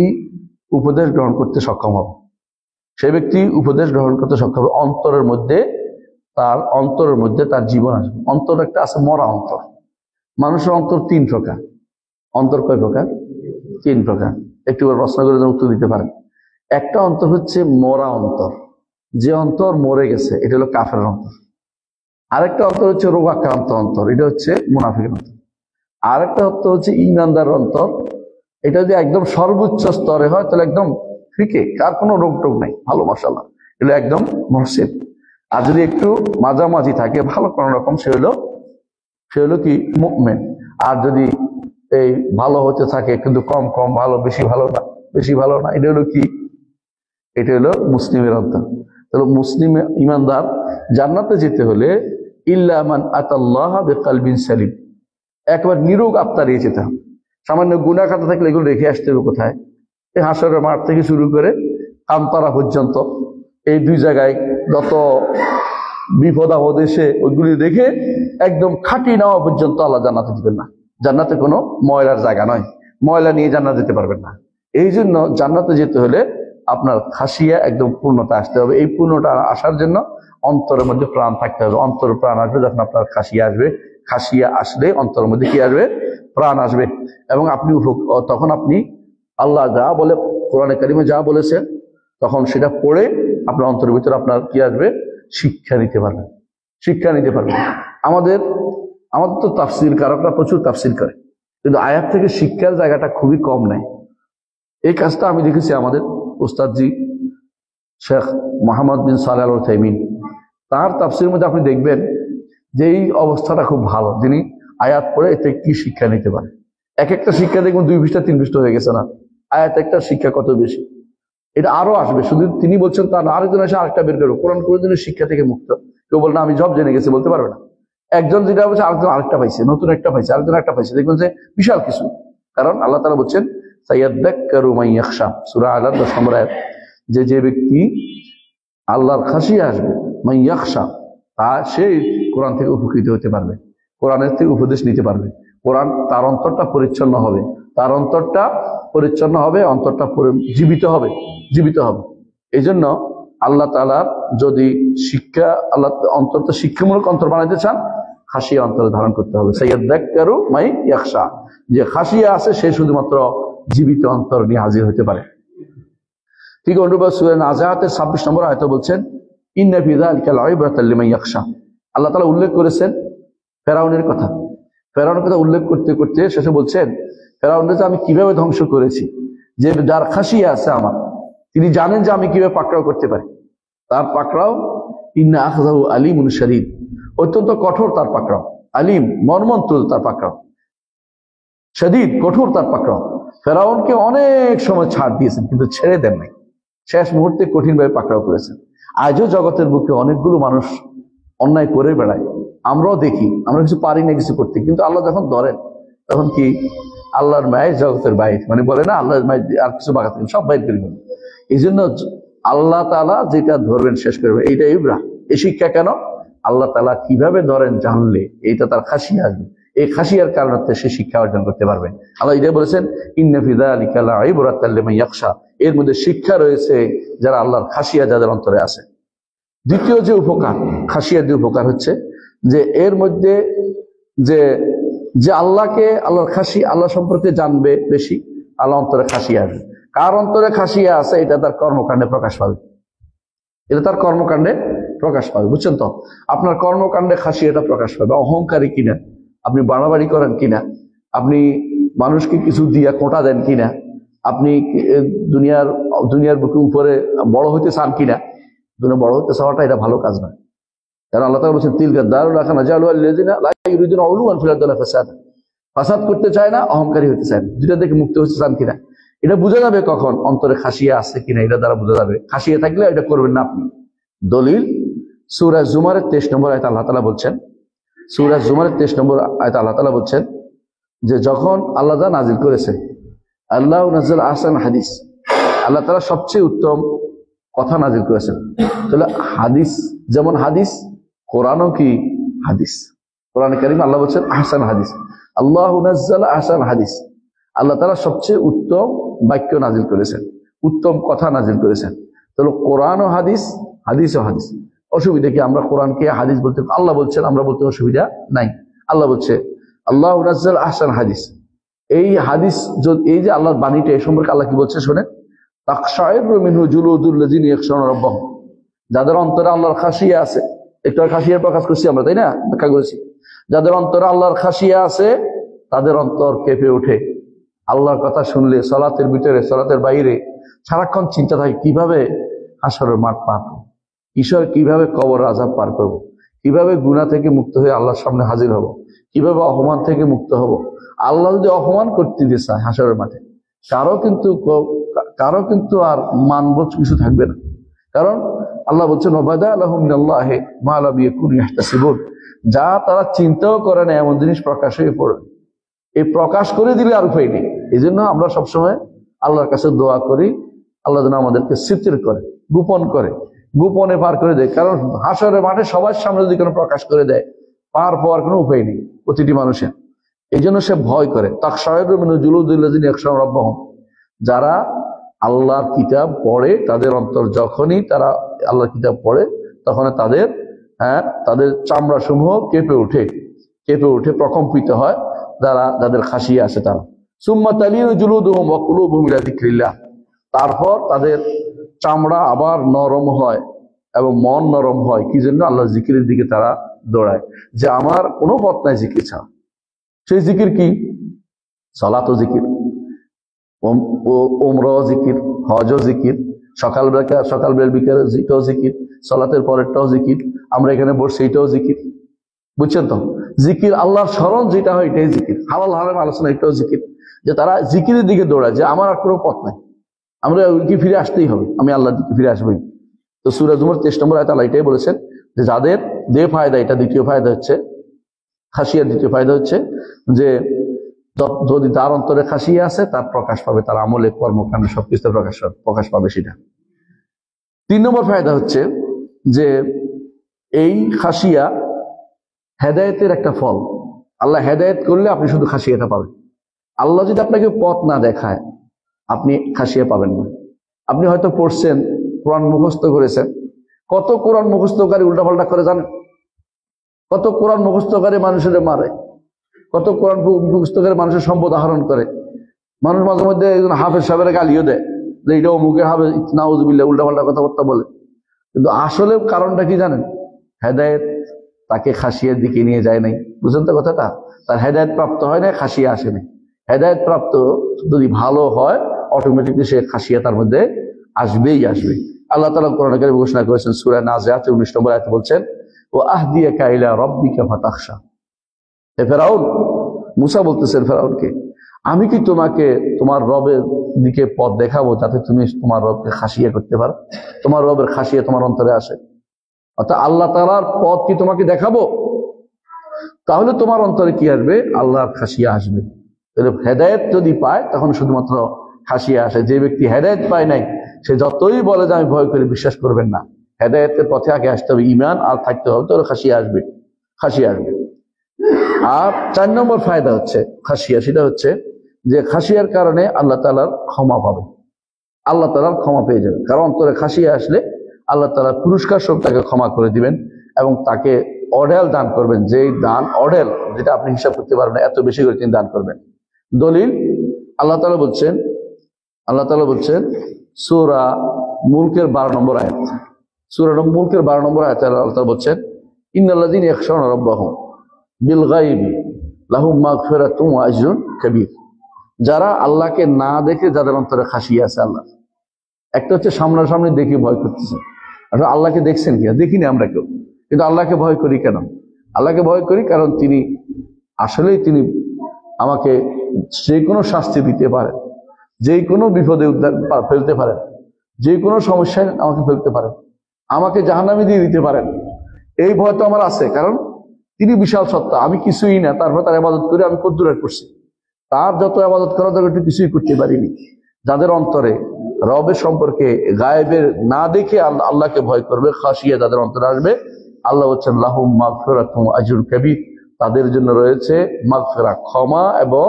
উপদেশ গ্রহণ করতে সক্ষম হবে, সে ব্যক্তি উপদেশ গ্রহণ করতে সক্ষম হবে। অন্তরের মধ্যে তার জীবন আসবে। অন্তর একটা আছে মরা অন্তর। মানুষের অন্তর তিন প্রকার। অন্তর কয় প্রকার? তিন প্রকার। একটু প্রশ্ন করে উত্তর দিতে পারেন। একটা অন্তর হচ্ছে মরা অন্তর, যে অন্তর মরে গেছে, এটা হলো কাফের অন্তর। আরেকটা অন্তর হচ্ছে রোগাক্রান্ত অন্তর, এটা হচ্ছে মুনাফিকের অন্তর। আরেকটা অন্তর হচ্ছে ঈমানদার অন্তর, এটা যদি একদম সর্বোচ্চ স্তরে হয় তাহলে একদম ফিকে, কার কোনো রোগ টোগ নাই, ভালো মাশাআল্লাহ, এটা একদম মহসিন। আর যদি একটু মাঝামাঝি থাকে, ভালো কোন রকম, সে হলো কি মুমিন। আর যদি এই ভালো হতে থাকে কিন্তু কম কম ভালো, বেশি ভালো না, এটা হলো কি? এটা হলো মুসলিমের অন্তর। তাহলে মুসলিম ইমানদার জান্নাতে যেতে হলে ইল্লা মান আতাল্লাহ বিকলবিন সালিম, একবার নিরোগ আত্মা নিয়ে যেতে হবে। সামান্য গুনাহ খাতা থাকলে এগুলো রেখে আসতে হবে কোথায়? এই হাসরের মাঠ থেকে শুরু করে কামতারা পর্যন্ত, এই দুই জায়গায় যত বিপদ আপদ এসে ওইগুলি রেখে একদম খাঁটি নেওয়া পর্যন্ত আল্লাহ জান্নাতে দিবেন না। জান্নাতে কোনো ময়লার জায়গা নয়, ময়লা নিয়ে জান্নাত যেতে পারবেন না। এই জন্য জান্নাতে যেতে হলে আপনার খাসিয়া একদম পূর্ণতা আসতে হবে। এই পূর্ণতা আসার জন্য অন্তরের মধ্যে প্রাণ থাকতে হবে। অন্তর প্রাণ আসবে যখন আপনার খাসিয়া আসবে। খাসিয়া আসলে অন্তরের মধ্যে কি আসবে? প্রাণ আসবে। এবং তখন আপনি আল্লাহ যা বলে, কোরআনে কারিমে যা বলেছেন, তখন সেটা পড়ে আপনার অন্তরের ভিতরে আপনার কি আসবে? শিক্ষা নিতে পারবেন। আমাদের তো তাফসীর কারকরা প্রচুর তাফসীর করে, কিন্তু আয়াত থেকে শিক্ষার জায়গাটা খুবই কম নেয়। এই কাজটা আমি দেখেছি আমাদের উস্তাদজি শেখ মোহাম্মদ বিন সালেহ আল উসাইমিন, তার তাফসীরের মধ্যে আপনি দেখবেন যে এই অবস্থাটা খুব ভালো। যিনি আয়াত পড়ে এতে কি শিক্ষা নিতে পারে, এক একটা শিক্ষা দেখবেন 2 পৃষ্ঠা 3 পৃষ্ঠা হয়ে গেছে না, আয়াত একটা শিক্ষা কত বেশি। এটা আরো আসবে, শুধু তিনি বলছেন তা না, আরেকজন এসে আরেকটা বের করবে। কোরআন কোন দিনের শিক্ষা থেকে মুক্ত। কেউ বলে না আমি জব জেনে গেছি, বলতে পারবে না। একজন যেটা বলছে আরেকজন আরেকটা পাইছে, নতুন একটা পাইছে, আরেকজন একটা পাইছে, দেখবেন যে বিশাল কিছু। কারণ আল্লাহ তাআলা বলছেন সাইয়াদ্দাক্কারু মান ইয়াখশা, সূরা আল-আলাদ 10 নম্বর আয়াত, যে ব্যক্তি আল্লাহর খাসিয়া আসবে, মান ইয়াখশা, সে কোরআন থেকে উপকৃত হতে পারবে, কোরআনের থেকে উপদেশ নিতে পারবে। কোরআন তার অন্তরটা পরিচ্ছন্ন হবে, অন্তরটা জীবিত হবে। এই জন্য আল্লাহ তাআলা যদি আল্লাহ অন্তরটা শিক্ষামূলক অন্তর বানাইতে চান, খাসিয়া অন্তরে ধারণ করতে হবে। সাইয়াদ্দাক্কারু মান ইয়াখশা, যে খাসিয়া আছে সে শুধুমাত্র জীবিত অন্তর নিয়ে হাজির হতে পারে। ঠিক অনুরূপ সূরা নাজিআতের 26 নম্বর আয়াতে বলছেন ইন্না ফি যালিকা লাইব্রাতাল লিমান ইয়াখশা। আল্লাহ তাআলা উল্লেখ করেছেন ফেরাউনের কথা উল্লেখ করতে করতে শেষে বলছেন ফেরাউনকে যে আমি কিভাবে ধ্বংস করেছি, যে যার খাসিয়া আছে আমার, তিনি জানেন যে আমি কিভাবে পাকড়াও করতে পারি। তার পাকড়াও ইন্না আখযাহু আলীমুন শাদীদ, অত্যন্ত কঠোর তার পাকড়াও। আলিম মর্মন্তুদ তার পাকড়াও, শাদীদ কঠোর তার পাকড়াও। ফেরাউনকে অনেক সময় ছাড় দিয়েছেন কিন্তু ছেড়ে দেন নাই, শেষ মুহূর্তে কঠিনভাবে পাকড়াও করেছেন। আজও জগতের বুকে অনেকগুলো মানুষ অন্যায় করে বেড়ায়, আমরাও দেখি, আমরা কিছু পারি না কিছু করতে, কিন্তু আল্লাহ যখন ধরেন তখন কি আল্লাহর মায়ের জগতের বাইর, মানে বলে না আল্লাহর মায়ের আর কিছু বাগাতে সব বাইর করবেন। এই জন্য আল্লাহ তাআলা যেটা ধরবেন শেষ করবেন, এইটা ইবরা। এই শিক্ষা কেন? আল্লাহ তাআলা কিভাবে ধরেন জানলে এইটা তার খাসিয়া আসবে, এই খাসিয়ার কারণে সে শিক্ষা অর্জন করতে পারবে। আল্লাহ এটা বলেছেন ইন্না ফি যালিকা লাইব্রাতাল লিমান ইয়াখশা, এর মধ্যে শিক্ষা রয়েছে যারা আল্লাহর খাসিয়া যাদের অন্তরে আছে। দ্বিতীয় যে উপকার, খাসিয়ার যে উপকার হচ্ছে যে এর মধ্যে যে আল্লাহর খাসি, আল্লাহ সম্পর্কে জানবে বেশি, আল্লাহ অন্তরে খাসিয়া আসবে। কার অন্তরে খাসিয়া আছে এটা তার কর্মকাণ্ডে প্রকাশ পাবে, বুঝছেন তো? আপনার কর্মকাণ্ডে খাসিয়াটা প্রকাশ পাবে। অহংকারী কিনা, আপনি বাড়াবাড়ি করেন কিনা, আপনি মানুষকে কিছু দিয়া কোটা দেন কিনা, আপনি দুনিয়ার বুকে উপরে বড় হইতে চান কিনা, দুনিয়া বড় হতে চাওয়াটা এটা ভালো কাজ নয়। কারণ আল্লাহ তাআলা বলছেন তিলকা দারুল আখিরাহ নাজালুল্লাযিনা লা ইউরিদুনা উলুওয়ান ফিল আরদি ওয়ালা ফাসাদ, ফাসাদ করতে চায় না, অহংকারী হতে চায় না। দুইটা দেখে মুক্ত হতে চান কিনা, এটা বোঝা যাবে কখন অন্তরে খাসিয়া আছে কিনা, এটা দ্বারা বোঝা যাবে। খাসিয়া থাকলে এটা করবেন না আপনি। দলিল সূরা জুমারের 23 নম্বর আয়াতে আল্লাহ তাআলা বলছেন, সূরা জুমারের 23 নম্বর আয়াতে আল্লাহ তাআলা বলছেন যে যখন আল্লাহ তাআলা নাজিল করেছেন আল্লাহু নাযাল আহসান হাদিস, আল্লাহ তাআলা সবচেয়ে উত্তম কথা নাজিল করেছেন। তাহলে হাদিস যেমন হাদিস, কোরআনও কি হাদিস। কোরআন কারীম আল্লাহ বলছেন আহসান হাদিস, আল্লাহু নাযাল আহসান হাদিস, আল্লাহ তাআলা সবচেয়ে উত্তম বাক্য নাজিল করেছেন, উত্তম কথা নাজিল করেছেন। তাহলে কোরআনও হাদিস, হাদিসও হাদিস। অসুবিধা কি আমরা কোরআনকে হাদিস বলতে, আল্লাহ বলছেন আমরা বলতে অসুবিধা নাই। আল্লাহ বলছে আল্লাহু নাযাল আহসান হাদিস, এই হাদিস, এই যে আল্লাহর বাণীটা, এই সম্পর্কে আল্লাহ কি বলছে শোনেন, তাকশাইরু মিনহু জুলুদুল্লাযিনা ইয়াখশাউনা রাব্বাহুম, যাদের অন্তরে আল্লাহর খাশিয়া আছে। একটু খাশিয়ার প্রকাশ করছি আমরা, তাই না, ব্যাখ্যা করেছি। যাদের অন্তরে আল্লাহর খাশিয়া আছে তাদের অন্তর কেঁপে ওঠে। আল্লাহর কথা শুনলে সালাতের ভিতরে সালাতের বাইরে সারাক্ষণ চিন্তা থাকে কিভাবে হাসরের মাঠ পার করব, কিভাবে কবর আযাব পার করব, কিভাবে গুনাহ থেকে মুক্ত হয়ে আল্লাহর সামনে হাজির হব, কিভাবে অপমান থেকে মুক্ত হব। আল্লাহ যদি অপমান করতে দিয়ে চায় হাসরের মাঠে, কারো কিন্তু আর মানবোধ কিছু থাকবে না। কারণ আল্লাহ বলছেন ওয়াবাদা লাহুম মিনাল্লাহি মা লাম ইয়াকুনু ইয়াহতাসিবুন, যা তারা চিন্তাও করে না এমন জিনিস প্রকাশ হয়ে পড়বে। এই প্রকাশ করে দিলে আর উপায় নেই। এই জন্য আমরা সবসময় আল্লাহর কাছে দোয়া করি, আল্লাহ যেন আমাদেরকে সিত্র করে, গোপনে পার করে দেয়। কারণ হাসরের মাঠে সবার সামনে যদি কোনো প্রকাশ করে দেয়, পার পাওয়ার কোনো উপায় নেই প্রতিটি মানুষের। এই জন্য সে ভয় করে। তাকশাইরু মিনহু জুলুদুল্লাযিনা ইয়াখশাউনা রাব্বাহুম, যারা আল্লাহর কিতাব পড়ে তাদের অন্তর, যখনই তারা আল্লাহর কিতাব পড়ে তখন তাদের চামড়া সমূহ কেঁপে ওঠে, প্রকম্পিত হয়, যাদের খাসিয়া আছে তারা। সুম্মা তালিনু জুলুদুহুম ওয়া কুলুবুহুম ইলা যিকরিল্লাহ, তারপর তাদের চামড়া আবার নরম হয় এবং মন নরম হয়। কি জন্য? আল্লাহর জিকিরের দিকে তারা দৌড়ায়, যে আমার কোনো পথ নাই জিকির ছাড়া। সেই জিকির কি? সালাত ও জিকির, উমরা জিকির, হজ জিকির, সকালবেলা বিকেল এটাও জিকির, সালাতের পরেরটাও জিকির, আমরা এখানে বসছি এটাও জিকির। বুঝছেন তো? জিকির আল্লাহর স্মরণ যেটা হয় এটাই জিকির, হালাল হারাম আলোচনা এটাও জিকির। যে তারা জিকিরের দিকে দৌড়ায়, যে আমার আর কোনো পথ নাই, আমরা ওইদিকে ফিরে আসতেই হবে, আমি আল্লাহর দিকে ফিরে আসবোই। তো সূরা জুমার 23 নম্বর আয়াতে আল্লাহ এটাই বলেছেন যে যাদের যে ফায়দা, এটা দ্বিতীয় ফায়দা হচ্ছে খাসিয়ার, দ্বিতীয় ফায়দা হচ্ছে যে যদি তার অন্তরে খাসিয়া আছে তার প্রকাশ পাবে, তার আমলে কর্মকাণ্ডে সবকিছু প্রকাশ পাবে সেটা। 3 নম্বর ফায়দা হচ্ছে যে এই খাসিয়া হেদায়েতের একটা ফল। আল্লাহ হেদায়েত করলে আপনি শুধু খাসিয়াটা পাবেন। আল্লাহ যদি আপনাকে পথ না দেখায় আপনি খাসিয়া পাবেন না। আপনি হয়তো পড়ছেন, কোরআন মুখস্থ করেছেন, কত কোরআন মুখস্থকারী উল্টাপাল্টা করে জানেন? কত কোরআন মুখস্থকারী মানুষের মারে, কত কোরআন মুখস্থকারী মানুষের সম্পদ আহরণ করে। মানুষ মাঝে মধ্যে একজন হাফেজ সাহেবের গালিও দেয় যে এটা অমুকের হাফেজ, নাউজুবিল্লাহ, উল্টাপাল্টা কথাবার্তা বলে। কিন্তু আসলে কারণটা কি জানেন? হেদায়েত তাকে খাসিয়ার দিকে নিয়ে যায় নাই। বুঝলেন তো কথাটা? তার হেদায়েত প্রাপ্ত হয় না, খাসিয়া আসে নাই। হেদায়েত প্রাপ্ত যদি ভালো হয় অটোমেটিকলি সে খাসিয়া তার মধ্যে আসবেই আসবে। আল্লাহ তাআলা কোরআনে কারীমে ঘোষণা করেছেন সূরা নাজিআত 19 নম্বর আয়াতে বলছেন ওয়া আহদিয়াকা ইলা রাব্বিকা ফাতাখশা। হে ফেরাউন, মুসা বলতেছেন ফেরাউনকে, আমি কি তোমাকে তোমার রবের দিকে পথ দেখাবো যাতে তুমি তোমার রবকে খাসিয়া করতে পারো, তোমার রবের খাসিয়া তোমার অন্তরে আসে। অর্থাৎ আল্লাহ তাআলার পথ কি তোমাকে দেখাবো, তাহলে তোমার অন্তরে কি আসবে? আল্লাহর খাসিয়া আসবে। তাহলে হেদায়েত যদি পায় তখন শুধুমাত্র খাসিয়া আসে। যে ব্যক্তি হেদায়েত পায় নাই সে যতই বলে যে আমি ভয় করে, বিশ্বাস করবেন না। হেদায়েতের পথে আগে আসতে হবে, ঈমান আর থাকতে হবে, তাহলে খাসিয়া আসবে। আর 4 নম্বর ফায়দা হচ্ছে খাসিয়া, সেটা হচ্ছে যে খাসিয়ার কারণে আল্লাহ তাআলার ক্ষমা পাবে, আল্লাহ তাআলার ক্ষমা পেয়ে যাবে। কারণ অন্তরে খাসিয়া আসলে আল্লাহ তাআলা পুরস্কার স্বরূপ তাকে ক্ষমা করে দিবেন এবং তাকে অঢেল দান করবেন। যেই দান অঢেল, যেটা আপনি হিসাব করতে পারবেন না, এত বেশি করে তিনি দান করবেন। দলিল আল্লাহ তাআলা বলছেন সূরা মুলকের 12 নম্বর আয়াত, সূরা মুলকের 12 নম্বর আয়াতে আল্লাহ তাআলা বলছেন ইন্নাল্লাযীনা ইয়াখশাউনা রাব্বাহুম বিল গায়বি লাহুম মাগফিরাতুন ওয়া আজরুন কাবীর। যারা আল্লাহকে না দেখে যাদের অন্তরে খাসিয়া আছে আল্লাহ। একটা হচ্ছে সামনাসামনি দেখে ভয় করতেছে, আসলে আল্লাহকে দেখছেন কি? দেখিনি আমরা কেউ, কিন্তু আল্লাহকে ভয় করি কেন? আল্লাহকে ভয় করি কারণ তিনি আসলেই তিনি আমাকে যে কোনো শাস্তি দিতে পারেন, যে কোনো বিপদে ফেলতে পারেন, যে কোনো সমস্যায় আমাকে ফেলতে পারেন, আমাকে জাহান্নামে দিয়ে দিতে পারেন। এই ভয় তো আমার আছে, কারণ তিনি বিশাল সত্তা, আমি কিছুই না, তারপর তার ইবাদত করে আমি কদ্দুর করছি। তার যত ইবাদত করা দরকার কিছুই করতে পারিনি। যাদের অন্তরে রবের সম্পর্কে গায়েবের না দেখে আল্লাহকে ভয় করবে, খাসিয়া যাদের অন্তরে আসবে, আল্লাহ বলছেন লাহুম মাগফিরাতুম আজরুন কাবীর, তাদের জন্য রয়েছে মাগফিরা, ক্ষমা এবং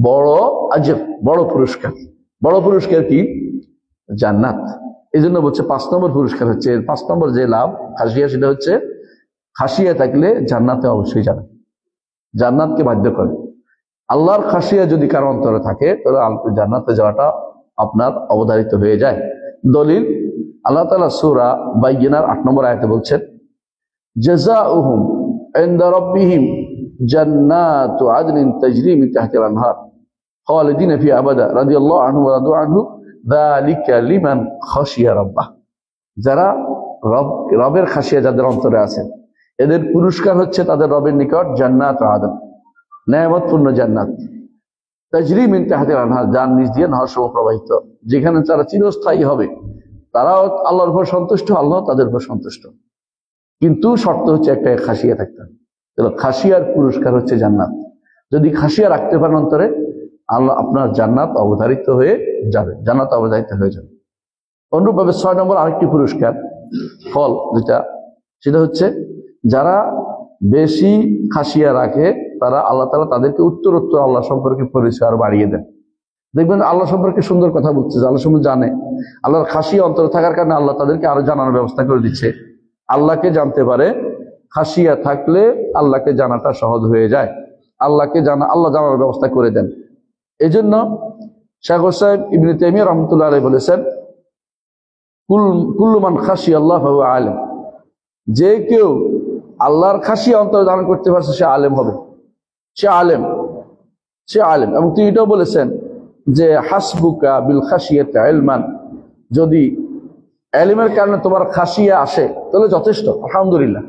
বড় আজর, বড় পুরস্কার। বড় পুরস্কার কি? জান্নাত। এই জন্য বলছে 5 নম্বর পুরস্কার হচ্ছে, 5 নম্বর যে লাভ খাসিয়া, সেটা হচ্ছে খাসিয়া থাকলে জান্নাতে অবশ্যই যাবে, জান্নাতকে বাধ্য করে। আল্লাহর খাসিয়া যদি কারো অন্তরে থাকে তাহলে জান্নাতে যাওয়াটা আপনার অবধারিত হয়ে যায়। দলিল আল্লাহ তাআলা সূরা বাইয়িনার 8 নম্বর আয়াতে বলছেন জাযাউহুম ইনদা রাব্বিহিম জান্নাতু আদনিন তাজরি মিন তাহতিল আনহার খালিদিনা ফিহা আবাদা রাদিয়াল্লাহু আনহু ওয়া রাদু আনহু যালিকা লিমান খাশিয়া রাব্বাহ। যারা রবের খাসিয়া যাদের অন্তরে আছে, এদের পুরস্কার হচ্ছে তাদের রবের নিকট জান্নাত আদন, নেয়ামতপূর্ণ জান্নাত, তাজরি মিন তাহতিল আনহার, যার নিচ দিয়ে নহরসমূহ প্রবাহিত, যেখানে তারা চিরস্থায়ী হবে। তারাও আল্লাহর উপর সন্তুষ্ট, আল্লাহ তাদের উপর সন্তুষ্ট, কিন্তু শর্ত হচ্ছে একটা, খাসিয়া থাকতে হবে। খাসিয়ার পুরস্কার হচ্ছে জান্নাত। যদি খাসিয়া রাখতে পারেন অন্তরে, আল্লাহ আপনার জান্নাত অবধারিত হয়ে যাবে, জান্নাত অবধারিত হয়ে যাবে। অনুরূপভাবে 6 নম্বর আরেকটি পুরস্কার ফল যেটা, সেটা হচ্ছে যারা বেশি খাসিয়া রাখে তারা আল্লাহ তাআলা তাদেরকে উত্তরোত্তর আল্লাহ সম্পর্কে পরিচয় আরো বাড়িয়ে দেন। দেখবেন আল্লাহ সম্পর্কে সুন্দর কথা বলছে, আল্লাহ সম্পর্কে জানে, আল্লাহর খাসিয়া অন্তরে থাকার কারণে আল্লাহ তাদেরকে আরো জানানোর ব্যবস্থা করে দিচ্ছে। আল্লাহকে জানতে পারে, খাসিয়া থাকলে আল্লাহকে জানাটা সহজ হয়ে যায়, আল্লাহকে জানা, আল্লাহ জানার ব্যবস্থা করে দেন। এই জন্য শাইখ সাহেব ইবনে তাইমিয়া রাহমাতুল্লাহ আলাইহি বলেছেন কুল্লু মান খাশিয়া আল্লাহ ফাহুয়া আলিম, যে কেউ আল্লাহর খাসিয়া অন্তরে ধারণ করতে পারছে সে আলেম হবে, সে আলেম, সে আলেম। এবং তিনি এটাও বলেছেন যে হাসবুকা বিল খাশিয়াতি ইলমান, যদি ইলমের কারণে তোমার খাসিয়া আসে তাহলে যথেষ্ট, আলহামদুলিল্লাহ।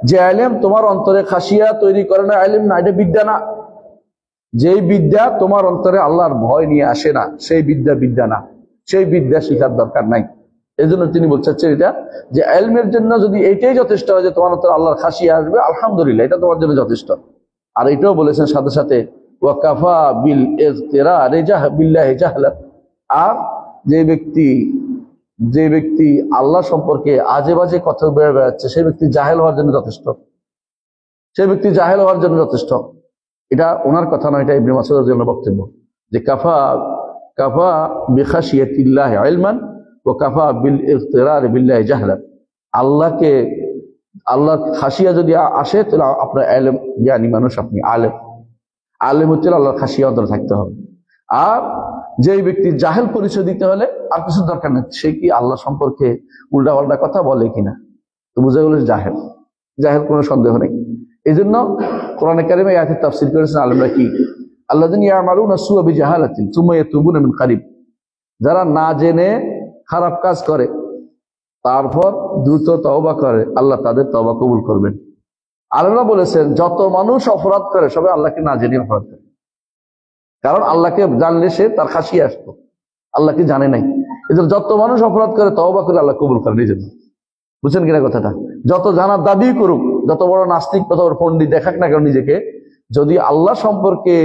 যে ইলম তোমার অন্তরে খাসিয়া তৈরি করে না, ইলম না, এটা বিদ্যা না। যেই বিদ্যা তোমার অন্তরে আল্লাহর ভয় নিয়ে আসে না, সেই বিদ্যা না, সেই বিদ্যা শিখার দরকার নাই। এই জন্য তিনি বলছেন এটা, যে ইলমের জন্য যদি এইটাই যথেষ্ট হয় যে তোমার অন্তরে আল্লাহর খাসিয়া আসবে, আলহামদুলিল্লাহ, এটা তোমার জন্য যথেষ্ট। আর এটাও বলেছেন সাথে সাথে ওয়া কাফা বিল ইগতিরারি বিল্লাহি জাহলা, আর যে ব্যক্তি আল্লাহ সম্পর্কে আজে বাজে কথা বেড়ে বেড়াচ্ছে, সেই ব্যক্তি জাহেল হওয়ার জন্য যথেষ্ট, সেই ব্যক্তি জাহেল হওয়ার জন্য যথেষ্ট। এটা ওনার কথা নয়, এটা ইবনে মাসউদের জন্য বক্তব্য, যে কাফা বিখাশিয়াতিল্লাহি ইলমান ওয়া কাফা বিল ইগতিরারি বিল্লাহি জাহলা। আল্লাহ খাসিয়া যদি আসে তাহলে আপনার ইলম, জ্ঞানী মানুষ, আপনি আলেম হচ্ছে আল্লাহর খাসিয়া অন্তরে থাকতে হবে। আর যে ব্যক্তি জাহেল পরিচয় দিতে হলে আর কিছু দরকার নেই, সে কি আল্লাহ সম্পর্কে উল্টা পাল্টা কথা বলে কিনা, তো বুঝা গেল জাহেল, কোনো সন্দেহ নেই। এই জন্য কোরআনে কারিমে আয়াতের তাফসীর করেছেন আলেমরা কি, আল্লাযিনা ইয়ামালুনা সুআ বিজাহালাতিন সুম্মা ইয়াতুবুনা মিন কারিব, যারা না জেনে খারাপ কাজ করে তারপর দ্রুত তওবা করে, আল্লাহ তাদের তওবা কবুল করবেন। আল্লাহ বলেছেন যত মানুষ অপরাধ করে সবাই আল্লাহকে না জেনে অপরাধ করে, কারণ আল্লাহকে জানলে সে তার খাসিয়া আসতো, আল্লাহকে জানে নাই। এই জন্য যত মানুষ অপরাধ করে তওবা করে আল্লাহ কবুল করেন। এই জন্য বুঝছেন কিনা কথাটা, যত জানার দাবি করুক, যত বড় নাস্তিক, যত বড় পণ্ডিত দেখাক না কেন নিজেকে, যদি আল্লাহ সম্পর্কে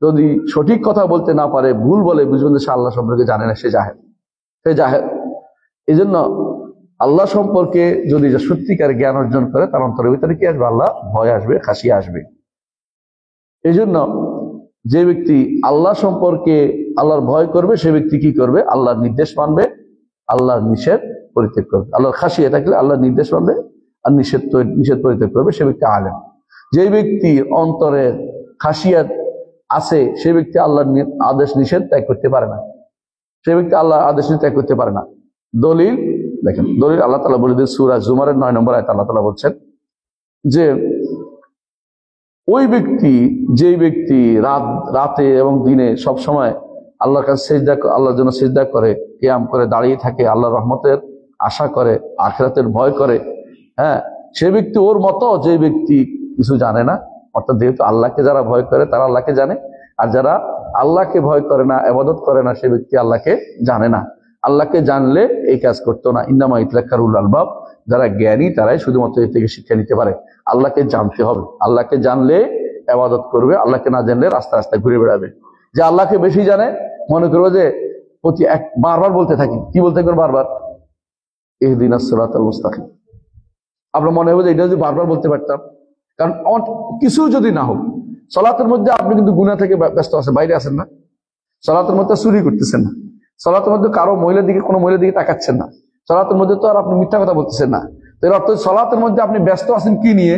যদি সঠিক কথা বলতে না পারে, ভুল বলে, বুঝবেন সে আল্লাহ সম্পর্কে জানে না, সে জাহেল। এই জন্য আল্লাহ সম্পর্কে যদি সত্যিকার জ্ঞান অর্জন করে, তার অন্তরের ভিতরে কি আসবে? আল্লাহ ভয় আসবে, খাসিয়া আসবে। এই জন্য যে ব্যক্তি আল্লাহ সম্পর্কে আল্লাহর ভয় করবে, সে ব্যক্তি কি করবে? আল্লাহর নির্দেশ মানবে, আল্লাহর নিষেধ পরিত্যাগ করবে। আল্লাহর খাসিয়া থাকলে আল্লাহর নির্দেশ মানবে আর নিষেধ পরিত্যাগ করবে, সে ব্যক্তি আলেম। যে ব্যক্তি অন্তরে খাসিয়াত আছে, সে ব্যক্তি আল্লাহর আদেশ নিষেধ ত্যাগ করতে পারে না, সে ব্যক্তি আল্লাহর আদেশ ত্যাগ করতে পারে না। দলিল দেখেন, দলিল আল্লাহ তাআলা বলে দেন সূরা জুমারের 9 নম্বর আয়াতে আল্লাহ তাআলা বলছেন যে ওই ব্যক্তি, যেই ব্যক্তি রাতে এবং দিনে সব সময় আল্লাহর কাছে সিজদা, আল্লাহর জন্য সিজদা করে, কিয়াম করে, দাঁড়িয়ে থাকে, আল্লাহর রহমতের আশা করে, আখিরাতের ভয় করে, হ্যাঁ, সে ব্যক্তি ওর মতো যে ব্যক্তি কিছু জানে না। অর্থাৎ যেহেতু আল্লাহকে যারা ভয় করে তারা আল্লাহকে জানে, আর যারা আল্লাহকে ভয় করে না, ইবাদত করে না, সে ব্যক্তি আল্লাহকে জানে না। আল্লাহকে জানলে এই কাজ করতো না। ইন্নামা ইতলাক্কারুল আলবাব, যারা জ্ঞানী তারাই শুধুমাত্র এর থেকে শিক্ষা নিতে পারে। আল্লাহকে জানতে হবে, আল্লাহকে জানলে ইবাদত করবে, আল্লাহকে না জানলে রাস্তা রাস্তায় ঘুরে বেড়াবে। যে আল্লাহকে বেশি জানে, মনে করবো যে বারবার বলতে থাকি, কি বলতে থাকবেন বারবার, ইহদিনাস সিরাতাল মুস্তাকিম। আপনার মনে হবে যে এটা যদি বারবার বলতে পারতাম, কারণ কিছু যদি না হোক, সালাতের মধ্যে আপনি কিন্তু গুনাহ থেকে ব্যস্ত আছেন, বাইরে আছেন না, সালাতের মধ্যে চুরি করতেছেন না, সালাতের মধ্যে কারো কোনো মহিলার দিকে তাকাচ্ছেন না, সালাতের মধ্যে তো আর আপনি মিথ্যা কথা বলতেছেন না। এর অর্থ সালাতের মধ্যে আপনি ব্যস্ত আছেন কি নিয়ে?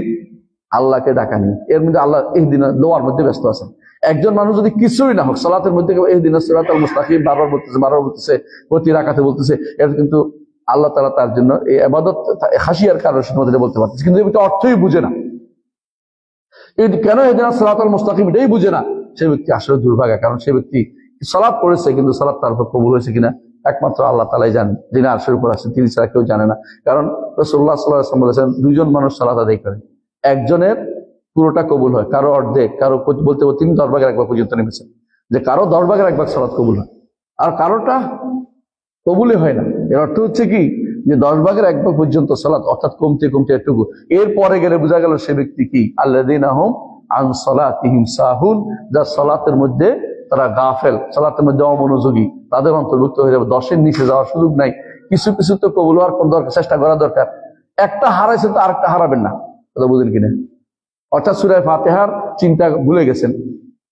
আল্লাহকে ডাকা নিয়ে। এর মধ্যে আল্লাহ ইহদিনা দোয়ার মধ্যে ব্যস্ত আছেন। একজন মানুষ যদি কিছুই না হোক, সালাতের মধ্যে ইহদিনাস সিরাতাল মুস্তাকিম বারবার বলতেছে, প্রতি রাকাতে বলতেছে, এটা কিন্তু আল্লাহ তাআলা তার জন্য এই ইবাদত খাশিয়ার কারণে মধ্যে বলতে পারতেছে, কিন্তু এটা অর্থই বুঝে না। কেন ইহদিনাস সিরাতাল মুস্তাকিম এটাই বুঝে না, সে ব্যক্তি আসলে দুর্ভাগা। কারণ সে ব্যক্তি সালাত পড়েছে, কিন্তু সালাত তার উপর কবুল হয়েছে কিনা একমাত্র আল্লাহ তাআলাই জানেন, যিনি আরশের উপর আছেন, তিনি ছাড়া কেউ জানে না। কারণ রাসূলুল্লাহ সাল্লাল্লাহু আলাইহি ওয়াসাল্লাম বলেছেন, দুইজন মানুষ সালাত আদায় করে, একজনের পুরোটা কবুল হয়, কারো অর্ধেক, কারো বলতে তিনি 10 ভাগের 1 ভাগ পর্যন্ত নেমেছেন, যে কারো 10 ভাগের 1 ভাগ সালাত কবুল হয়, আর কারোটা কবুলে হয় না। এর অর্থ হচ্ছে কি, যে 10 ভাগের 1 ভাগ পর্যন্ত সালাত, অর্থাৎ কমতে কমতে একটুকু, এরপরে গেলে বোঝা গেল সে ব্যক্তি কি, আল্লাযীনা হুম আন সালাতিহিম সাহুন, যা সালাতের মধ্যে তারা গাফেল, সালাতের মধ্যে অমনোযোগী, তাদের অন্তর্ভুক্ত হয়ে যাবে। 10-এর নিচে যাওয়ার সুযোগ নাই। কিছু কিছু তো কবুল হওয়ার কোন দরকার, চেষ্টা করা দরকার। একটা হারাইছে তো আরেকটা হারাবেন না, কথা বুঝেন কিনা? অর্থাৎ সূরা ফাতিহার চিন্তা ভুলে গেছেন,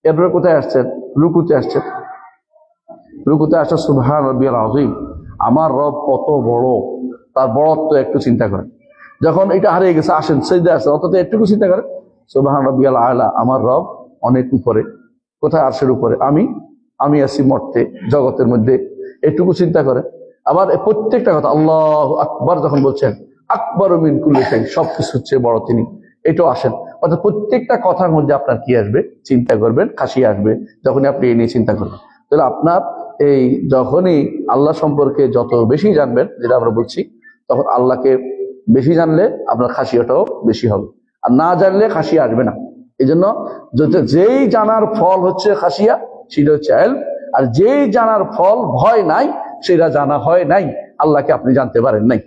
এরপরে কোথায় আসছেন? রুকুতে আসছেন। রুকুতে আসছে সুবহান রাব্বিয়াল আযীম, আমার রব কত বড়, তার বড়ত্ব একটু চিন্তা করেন। যখন এটা হারিয়ে গেছে, আসেন সিজদা আসেন, অন্তত একটু চিন্তা করেন, সুবহান রাব্বিয়াল আলা, আমার রব অনেক উপরে, কোথায়? আরশের উপরে। আমি আছি মর্তে, জগতের মধ্যে, এটুকু চিন্তা করে। আবার প্রত্যেকটা কথা আল্লাহু আকবার যখন বলছেন, আকবারু মিন কুল্লি শাই, সবকিছুর চেয়ে বড় তিনি, এটাও আসেন। অর্থাৎ প্রত্যেকটা কথার মধ্যে আপনার কি আসবে? চিন্তা করবেন, খাসি আসবে যখনই আপনি এই নিয়ে চিন্তা করবেন। তাহলে আপনার এই যখনই আল্লাহ সম্পর্কে যত বেশি জানবেন, যেটা আমরা বলছি, তখন আল্লাহকে বেশি জানলে আপনার খাসিয়াটাও বেশি হবে, আর না জানলে খাসিয়া আসবে না। এই জন্য যেই জানার ফল হচ্ছে খাসিয়া, সেটা হচ্ছে ইলম, আর যেই জানার ফল ভয় নাই, সেটা জানা হয় নাই, আল্লাহকে আপনি জানতে পারেন নাই।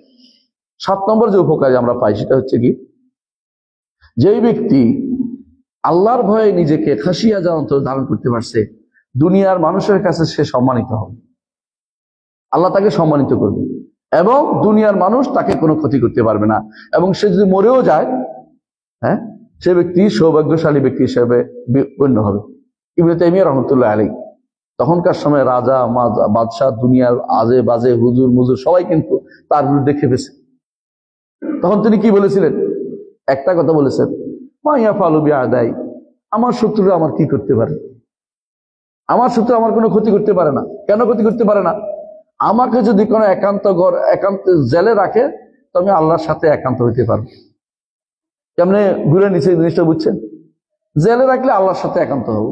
7 নম্বর যে উপকার আমরা পাই সেটা হচ্ছে কি, যেই ব্যক্তি আল্লাহর ভয়ে নিজেকে খাসিয়া ধারণ করতে পারছে, দুনিয়ার মানুষের কাছে সে সম্মানিত হবে, আল্লাহ তাকে সম্মানিত করবে, এবং দুনিয়ার মানুষ তাকে কোনো ক্ষতি করতে পারবে না। এবং সে যদি মরেও যায়, হ্যাঁ, সে ব্যক্তি সৌভাগ্যশালী ব্যক্তি হিসেবে গণ্য হবে। ইবনে তাইমিয়া রাহমাতুল্লাহ আলাইহি, তখনকার সময় রাজা বাদশাহ, দুনিয়ার আজে বাজে হুজুর মুজুর সবাই কিন্তু তার বিরুদ্ধে খেপেছে। তখন তিনি কি বলেছিলেন? একটা কথা বলেছেন, মা ইয়াফালু বিআদাই, আমার শত্রুরা আমার কি করতে পারে? আমার শত্রু আমার কোনো ক্ষতি করতে পারে না। কেন ক্ষতি করতে পারে না? আমাকে যদি কোনো একান্ত জেলে রাখে, তো আমি আল্লাহর সাথে একান্ত হইতে পারবো। কেমনে ঘুরে নিচে জিনিসটা বুঝছেন? জেলে রাখলে আল্লাহর সাথে একান্ত হবো,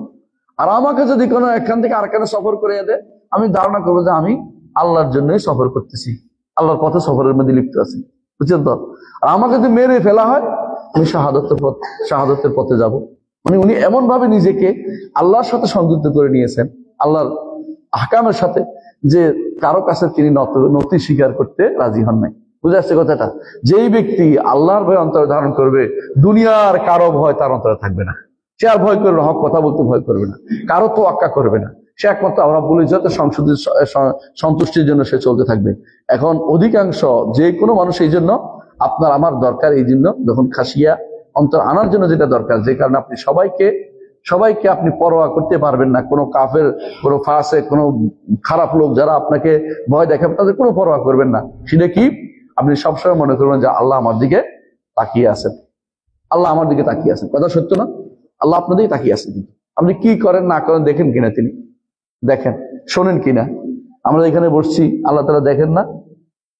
আর আমাকে যদি কোনো এখান থেকে আরেকখানে সফর করে দেয়, আমি ধারণা করবো যে আমি আল্লাহর জন্যই সফর করতেছি, আল্লাহর পথে সফরের মধ্যে লিপ্ত আছি, বুঝছেন তো? আর আমাকে যদি মেরে ফেলা হয়, আমি শাহাদতের পথে যাব। মানে উনি এমন ভাবে নিজেকে আল্লাহর সাথে সংযুক্ত করে নিয়েছেন, আল্লাহর আহকামের সাথে, যে কারো কাছে তিনি নতি স্বীকার করতে রাজি হন নাই। বুঝে আসছে কথাটা? যেই ব্যক্তি আল্লাহর ভয় অন্তরে ধারণ করবে, দুনিয়ার কারো ভয় তার অন্তরে থাকবে না। সে আর ভয় করবে না, হক কথা বলতে ভয় করবে না, কারো তোয়াক্কা করবে না। সে একমাত্র আমরা বলি যত সন্তুষ্টির জন্য সে চলতে থাকবে। এখন অধিকাংশ যে কোনো মানুষ, এই জন্য আপনার আমার দরকার, এই জন্য যখন খাসিয়া অন্তর আনার জন্য যেটা দরকার, যে কারণে আপনি সবাইকে আপনি পরোয়া করতে পারবেন না। কোনো কাফের, কোনো ফাসে, কোনো খারাপ লোক যারা আপনাকে ভয় দেখাবে, তাদের কোনো পরোয়া করবেন না। সেটা কি? আপনি সবসময় মনে করবেন যে আল্লাহ আমার দিকে তাকিয়ে আছেন, আল্লাহ আমার দিকে তাকিয়ে আছেন। কথা সত্য না? আল্লাহ আপনার দিকে তাকিয়ে আছেন। আপনি কি করেন না করেন দেখেন কিনা, তিনি দেখেন, শোনেন কিনা। আমরা এখানে বসছি, আল্লাহ তাআলা দেখেন না?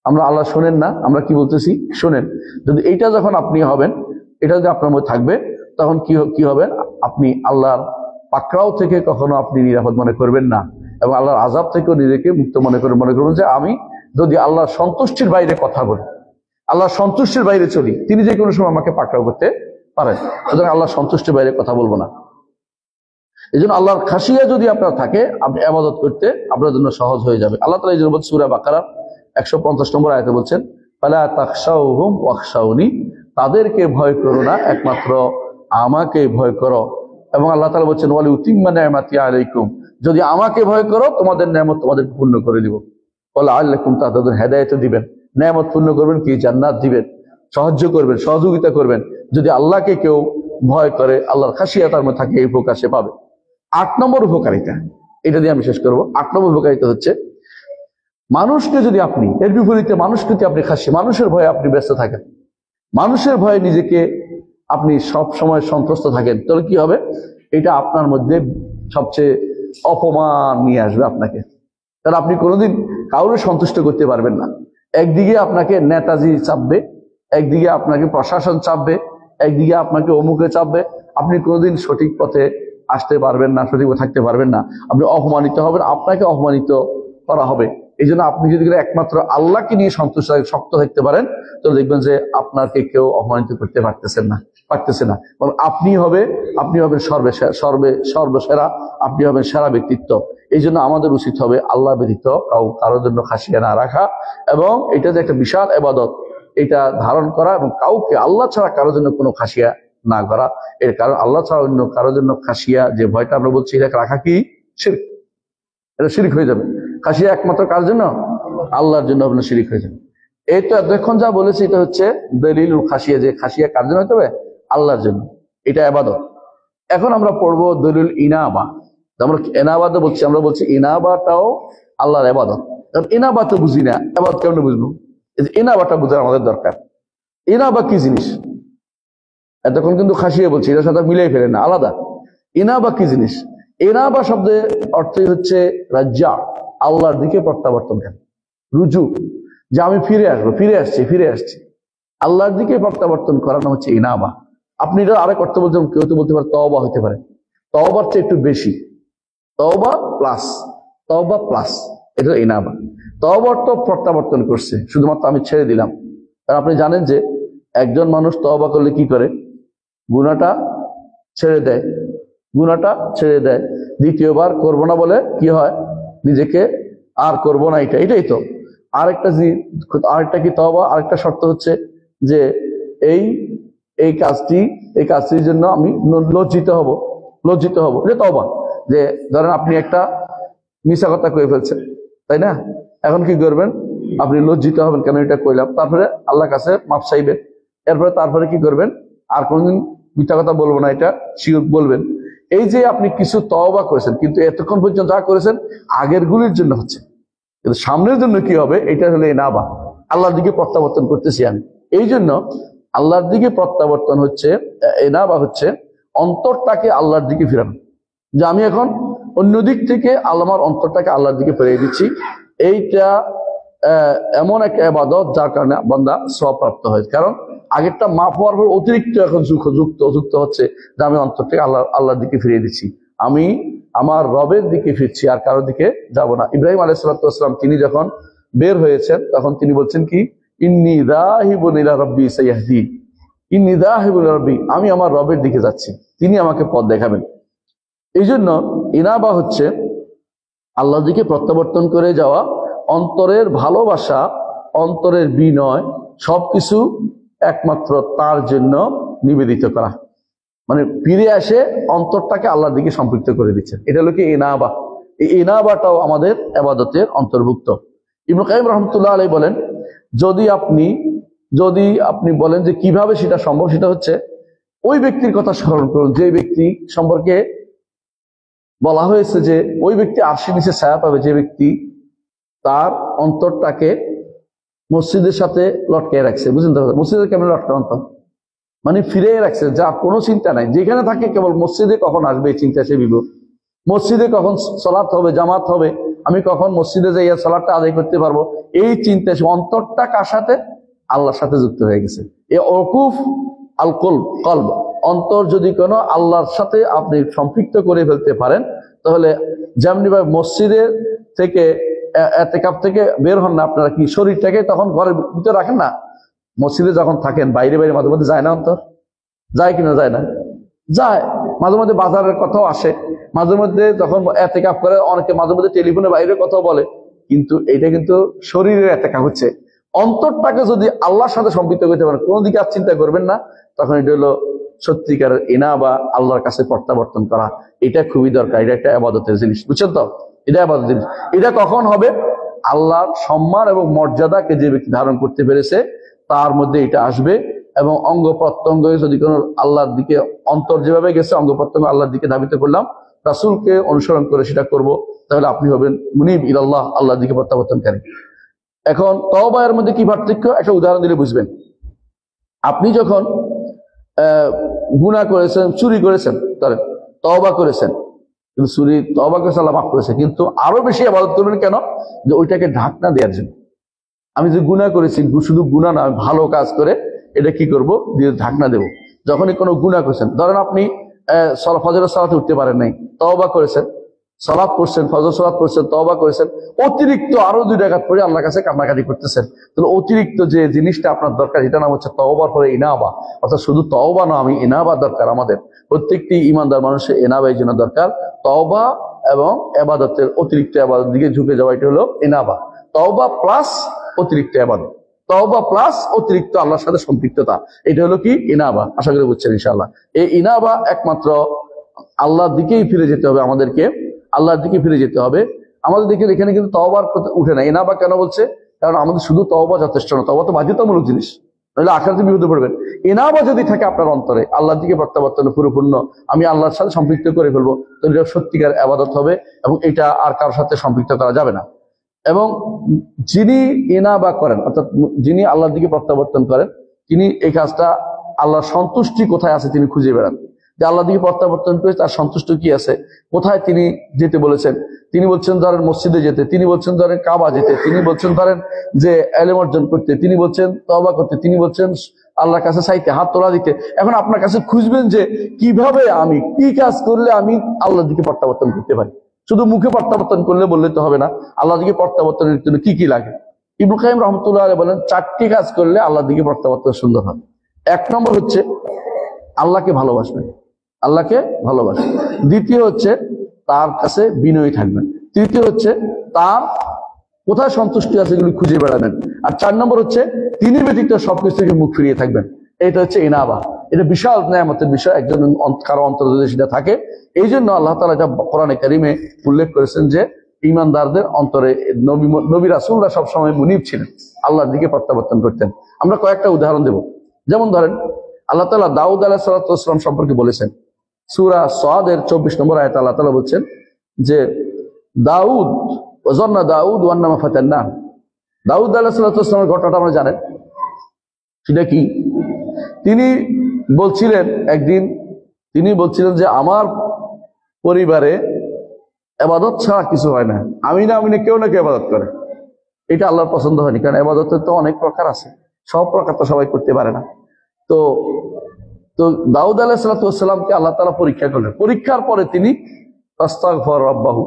আমরা আল্লাহ শোনেন না? আমরা কি বলতেছি শোনেন। যদি এইটা যখন আপনি হবেন, এটা যদি আপনার মধ্যে থাকবে, তখন কি হবে? আপনি আল্লাহর পাকড়াও থেকে কখনো আপনি নিরাপদ মনে করবেন না, এবং আল্লাহর আযাব থেকেও নিজেকে মুক্ত মনে করবেন যে আমি যদি আল্লাহর সন্তুষ্টির বাইরে কথা বলি, আল্লাহর সন্তুষ্টির বাইরে চলি, তিনি যে কোনো সময় আমাকে পাকড়াও করতে পারেন। সুতরাং আল্লাহর সন্তুষ্টির বাইরে কথা বলবো না। এই জন্য আল্লাহর খাশিয়া যদি আপনার থাকে, আপনি ইবাদত করতে আপনার জন্য সহজ হয়ে যাবে। আল্লাহ তাআলা এই জন্য সূরা বাকারা 150 নম্বর আয়াতে বলছেন, ফালা তাখশাউহুম ওয়াখশাউনি, তাদেরকে ভয় করো না, একমাত্র আমাকে ভয় করো। এবং আল্লাহ তাআলা বলছেন, ওয়ালি উতিম্মা নি'মাতি আলাইকুম, যদি আমাকে ভয় করো তোমাদের নেয়ামত তোমাদের পূর্ণ করে দিব। ওয়ালা আল্লাকুম তাহতাদুন, হেদায়েত দিবেন, নেয়ামত পূর্ণ করবেন, কি জান্নাত দিবেন, সাহায্য করবেন, সহযোগিতা করবেন। যদি আল্লাহকে কেউ ভয় করে, আল্লাহর খাশিয়া তার মধ্যে থাকে, এই উপকার সে পাবে। 8 নম্বর উপকারিতা, এটা দিয়ে আমি শেষ করবো। 8 নম্বর উপকারিতা হচ্ছে, মানুষকে যদি আপনি, এর বিপরীতে মানুষকে যদি আপনি খাশি, মানুষের ভয়ে আপনি ব্যস্ত থাকেন, মানুষের ভয়ে নিজেকে আপনি সব সময় সন্ত্রস্ত থাকেন, তাহলে কি হবে? এটা আপনার মধ্যে সবচেয়ে অপমান নিয়ে আসবে আপনাকে। কারণ আপনি কোনোদিন কাউকে সন্তুষ্ট করতে পারবেন না। একদিকে আপনাকে নেতাজি চাপবে, একদিকে আপনাকে প্রশাসন চাপবে, একদিকে আপনাকে অমুকে চাপবে, আপনি কোনোদিন সঠিক পথে আসতে পারবেন না, সঠিক পথে থাকতে পারবেন না, আপনি অপমানিত হবেন, আপনাকে অপমানিত করা হবে। এই জন্য আপনি যদি একমাত্র আল্লাহকে নিয়ে সন্তুষ্ট শক্ত থাকতে পারেন, তো দেখবেন যে আপনাকে কেউ অপমানিত করতে পারতেছে না। আপনি হবেন সর্বসেরা, আপনি হবেন সেরা ব্যক্তিত্ব। এই জন্য আমাদের উচিত হবে আল্লাহ ব্যতীত কারোর জন্য খাসিয়া না রাখা, এবং এটা যে একটা বিশাল ইবাদত, এটা ধারণ করা, এবং কাউকে আল্লাহ ছাড়া কারোর জন্য কোনো খাসিয়া না করা। এর কারণ আল্লাহ ছাড়া অন্য কারোর জন্য খাসিয়া যে ভয়টা আমরা বলছি, এটা রাখা কি শিরক, এটা শিরক হয়ে যাবে। খাসিয়া একমাত্র কার জন্য? আল্লাহর জন্য আপনার শিরক হয়ে যাবে। এটা দেখুন যা বলেছি, এটা হচ্ছে দলিলুল খাসিয়া, যে খাসিয়া কার জন্য হতে হবে? আল্লাহর জন্য, এটা ইবাদত। এখন আমরা পড়বো দলিল ইনাবা। আমরা ইনাবাদ বলছি, আমরা বলছি ইনাবাটাও আল্লাহর ইবাদত। কারণ ইনাবা তো বুঝি না, ইবাদত কেমনে বুঝবো? ইনাবাটা বোঝার আমাদের দরকার। ইনাবা কি জিনিস? এতক্ষণ কিন্তু খাসিয়া বলছি, এটার সাথে মিলাই ফেলেন না, আলাদা। ইনাবা কি জিনিস? ইনাবা শব্দের অর্থই হচ্ছে রাজ্জা, আল্লাহর দিকে প্রত্যাবর্তন করেন, রুজু, যে আমি ফিরে আসছি আল্লাহর দিকে প্রত্যাবর্তন করানো হচ্ছে ইনাবা। আপনি এটা আরেক অর্থ বলছেন, কেউ তো বলতে পারে তওবা হতে পারে, তওবার চেয়ে একটু বেশি, তওবা প্লাস, এটা ইনাবা। তওবা তো প্রত্যাবর্তন করছে, শুধুমাত্র আমি ছেড়ে দিলাম। কারণ আপনি জানেন যে একজন মানুষ তওবা করলে কি করে? গুনাহটা ছেড়ে দেয়, দ্বিতীয়বার করবো না বলে কি হয়? নিজেকে আর করবো না, এটাই তো। আরেকটা কি তওবা, আরেকটা শর্ত হচ্ছে যে এই কাজটির জন্য আমি লজ্জিত হব, এটা তওবা। যে ধরেন আপনি একটা মিছা কথা কয়ে ফেলছেন, তাই না? এখন কি করবেন? আপনি লজ্জিত হবেন, কেন এটা কইলাম। তারপরে আল্লাহর কাছে মাফ চাইবেন। তারপরে কি করবেন? আর কোনদিন মিথ্যা কথা বলবো না, এটা শিরক বলবেন। এই যে আপনি কিছু তওবা করেছেন, কিন্তু এতক্ষণ পর্যন্ত যা করেছেন আগের গুলির জন্য হচ্ছে, কিন্তু সামনের জন্য কি হবে? এটা হলো ইনাবা, আল্লাহর দিকে প্রত্যাবর্তন করতেছি আমি। এই জন্য আল্লাহর দিকে প্রত্যাবর্তন হচ্ছে ইনাবা, হচ্ছে অন্তরটাকে আল্লাহর দিকে ফেরানো। যে আমি এখন অন্য দিক থেকে আমার অন্তরটাকে আল্লাহর দিকে ফিরিয়ে দিচ্ছি। এইটা এমন এক ইবাদত যার কারণে বান্দা সওয়াব প্রাপ্ত হয়। কারণ আগেরটা মাফ হওয়ার পর অতিরিক্ত এখন যুক্ত হচ্ছে যে আমি অন্তরটাকে আল্লাহর দিকে ফিরিয়ে দিচ্ছি, আমি আমার রবের দিকে ফিরছি, আর কারোর দিকে যাব না। ইব্রাহিম আলাইহিস সালাম তিনি যখন বের হয়েছেন, তখন তিনি বলছেন কি, ইন্নী যাহিবুন ইলা রাব্বি সাইয়াহদিন, ইন্নী যাহিবুন ইলা রাব্বি, আমি আমার রবের দিকে যাচ্ছি, তিনি আমাকে পথ দেখাবেন। এই জন্য ইনাবা হচ্ছে আল্লাহর দিকে প্রত্যাবর্তন করে যাওয়া, অন্তরের ভালোবাসা, অন্তরের বিনয়, সবকিছু একমাত্র তার জন্য নিবেদিত করা। মানে ফিরে আসে অন্তরটাকে আল্লাহর দিকে সম্পৃক্ত করে দিচ্ছেন, এটা হলো কি ইনাবা। এই ইনাবাটাও আমাদের ইবাদতের অন্তর্ভুক্ত। ইবনে কাইয়িম রাহমাতুল্লাহ আলাইহি বলেন, যদি আপনি বলেন যে কিভাবে সেটা সম্ভব, সেটা হচ্ছে ওই ব্যক্তির কথা স্মরণ করুন যে ব্যক্তি সম্পর্কে বলা হয়েছে যে ওই ব্যক্তি আরশের নিচে ছায়া পাবে, যে ব্যক্তি তার অন্তরটাকে মসজিদের সাথে লটকে রাখছে। বুঝলেন তো? মসজিদের কেমন লটকানো, মানে ফিরে রাখছে, যা কোনো চিন্তা নাই, যেখানে থাকে কেবল মসজিদে কখন আসবে এই চিন্তা, সে বিভোর, মসজিদে কখন সালাত হবে, জামাত হবে, আমি কখন মসজিদে যাইয়া সালাতটা আদায় করতে পারবো, এই চিন্তা। অন্তরটা কার সাথে? আল্লাহর সাথে যুক্ত হয়ে গেছে। এই ওকুফ আল কলব, অন্তর যদি কোনো আল্লাহর সাথে আপনি সম্পৃক্ত করে ফেলতে পারেন, তাহলে যেমনি ভাবে মসজিদের থেকে এতেকাফ থেকে বের হন না, আপনারা কি শরীরটাকে তখন ঘরের ভিতরে রাখেন না? মসজিদে যখন থাকেন বাইরে বাইরে মাঝে মধ্যে যায় না অন্তর? যায় কিনা যায় না? যায়। মাঝে মধ্যে বাজারের কথাও আসে, মাঝে মধ্যে যখন এতেকাফ করে অনেকে মাঝে মধ্যে টেলিফোনে বাইরের কথাও বলে, কিন্তু এটা কিন্তু শরীরের এতেকাফ হচ্ছে। অন্তরটাকে যদি আল্লাহর সাথে সম্পৃক্ত করতে পারেন, কোনো দিকে আর চিন্তা করবেন না, তখন এটা হলো সত্যিকারের ইনাবা, আল্লাহর কাছে প্রত্যাবর্তন করা। এটা খুবই দরকার, এটা একটা ইবাদতের জিনিস, বুঝছেন তো? এটা ইবাদতের জিনিস। এটা কখন হবে? আল্লাহর সম্মান এবং মর্যাদাকে যে ব্যক্তি ধারণ করতে পেরেছে তার মধ্যে এটা আসবে। এবং অঙ্গ প্রত্যঙ্গ যদি কোনো আল্লাহর দিকে, অন্তর যেভাবে গেছে অঙ্গ প্রত্যঙ্গ আল্লাহর দিকে ধাবিত করলাম, রাসূলকে অনুসরণ করে সেটা করব, তাহলে আপনি হবেন মুনিব ইলাল্লাহ, আল্লাহর দিকে প্রত্যাবর্তনকারী। এখন তওবার মধ্যে কি পার্থক্য, একটা উদাহরণ দিলে বুঝবেন। আপনি যখন গুনাহ করেছেন, চুরি করেছেন, ধরেন তওবা করেছেন, কিন্তু চুরি তওবা করে আল্লাহ মাফ করেছে, কিন্তু আরো বেশি ইবাদত করবেন কেন? যে ওইটাকে ঢাকনা দেওয়ার জন্য। আমি যে গুনাহ করেছি, শুধু গুনাহ না, ভালো কাজ করে এটা কি করব, দিয়ে ঢাকনা দেব। যখনই কোনো গুনাহ করেছেন, ধরেন আপনি ফজরের সালাতে উঠতে পারেন নাই, তওবা করেছেন, সালাত করছেন, ফজর সালাত করছেন, তওবা করেছেন, অতিরিক্ত আরো 2 রাকাত পড়ে আল্লাহর কাছে কান্নাকাটি করতেছেন, তাহলে অতিরিক্ত যে জিনিসটা আপনার দরকার, এটা নাম হচ্ছে তওবার পরে ইনাবা। অর্থাৎ শুধু তওবা না, আমি ইনাবা দরকার। আমাদের প্রত্যেকটি ঈমানদার মানুষের ইনাবা এই জন্য দরকার, তওবা এবং ইবাদতের অতিরিক্ত ইবাদতের দিকে ঝুঁকে যাওয়া, এটা হলো ইনাবা। তওবা প্লাস অতিরিক্ত ইবাদত, তওবা প্লাস অতিরিক্ত আল্লাহর সাথে সম্পৃক্ততা, এটা হলো কি? ইনাবা। আশা করি বুঝছেন ইনশাআল্লাহ। এই ইনাবা একমাত্র আল্লাহর দিকেই ফিরে যেতে হবে, আমাদেরকে আল্লাহর দিকে ফিরে যেতে হবে। আমাদের দিকে এখানে কিন্তু তওবার উঠে না। ইনাবা কেন বলছে? কারণ আমাদের শুধু তওবা যথেষ্ট না, তওবা তো বাধ্যতামূলক জিনিস, নাহলে আখিরাতে বিপদে পড়বেন। ইনাবা যদি থাকে আপনার অন্তরে, আল্লাহর দিকে প্রত্যাবর্তনে পরিপূর্ণ, আমি আল্লাহর সাথে সম্পৃক্ত করে ফেলবো, তাহলে এটা সত্যিকার ইবাদত হবে এবং এটা আর কারোর সাথে সম্পৃক্ত করা যাবে না। এবং যিনি ইনাবা করেন, অর্থাৎ যিনি আল্লাহর দিকে প্রত্যাবর্তন করেন, তিনি এই কাজটা আল্লাহর সন্তুষ্টি কোথায় আছে তিনি খুঁজে বেড়ান, যে আল্লাহর দিকে প্রত্যাবর্তন করে তার সন্তুষ্ট কি আছে, কোথায় তিনি যেতে বলেছেন। তিনি বলছেন ধরেন মসজিদে যেতে, তিনি বলছেন ধরেন কাবা যেতে, তিনি বলছেন ধরেন যে ইলম অর্জন করতে, তিনি বলছেন তওবা করতে, তিনি বলছেন আল্লাহর কাছে চাইতে, হাত তোলা দিতে। এখন আপনার কাছে খুঁজবেন যে কিভাবে আমি কি কাজ করলে আমি আল্লাহর দিকে প্রত্যাবর্তন করতে পারি। শুধু মুখে প্রত্যাবর্তন করলে বললে তো হবে না, আল্লাহর দিকে প্রত্যাবর্তনের জন্য কি কি লাগে। ইবনে কাইয়িম রাহমাতুল্লাহ আলাইহি বলেন 4টি কাজ করলে আল্লাহর দিকে প্রত্যাবর্তন সুন্দর হবে। 1 নম্বর হচ্ছে আল্লাহকে ভালোবাসবেন, আল্লাহকে ভালোবাসবেন। দ্বিতীয় হচ্ছে তার কাছে বিনয়ী থাকবেন। তৃতীয় হচ্ছে তার কোথায় সন্তুষ্টি আছে এগুলি খুঁজে বেড়াবেন। আর 4 নম্বর হচ্ছে তিনি ব্যতীত সবকিছু থেকে মুখ ফিরিয়ে থাকবেন। এটা হচ্ছে ইনাবা। এটা বিশাল নেয়ামতের বিষয়, একজন কারো অন্তর যদি সেটা থাকে। এই জন্য আল্লাহ তাআলা এটা কোরআনে কারিমে উল্লেখ করেছেন যে ঈমানদারদের অন্তরে নবী রাসূলরা সবসময় মুনিব ছিলেন, আল্লাহর দিকে প্রত্যাবর্তন করতেন। আমরা কয়েকটা উদাহরণ দেব। যেমন ধরেন আল্লাহ তাআলা দাউদ আলাইহিস সালাম সম্পর্কে বলেছেন, সূরা সাদের 24 নম্বর আয়াতে আল্লাহ তাআলা বলছেন যে দাউদ ওয়াজান্না দাউদ ওয়ান্নামা ফাতান্না। দাউদ আলাইহিস সালামের ঘটনাটা আমরা জানেন, সেটা কি? তিনি বলছিলেন একদিন, তিনি বলছিলেন যে আমার পরিবারে ইবাদত ছাড়া কিছু হয় না, আমি না কেউ না কেউ ইবাদত করে। এটা আল্লাহর পছন্দ হয়নি, কারণ ইবাদতের তো অনেক প্রকার আছে, সব প্রকার তো সবাই করতে পারে না। তো তো দাউদ আলাইহিস সালামকে আল্লাহ তাআলা পরীক্ষা করলেন। পরীক্ষার পরে তিনি আস্তাগফার রাব্বাহু,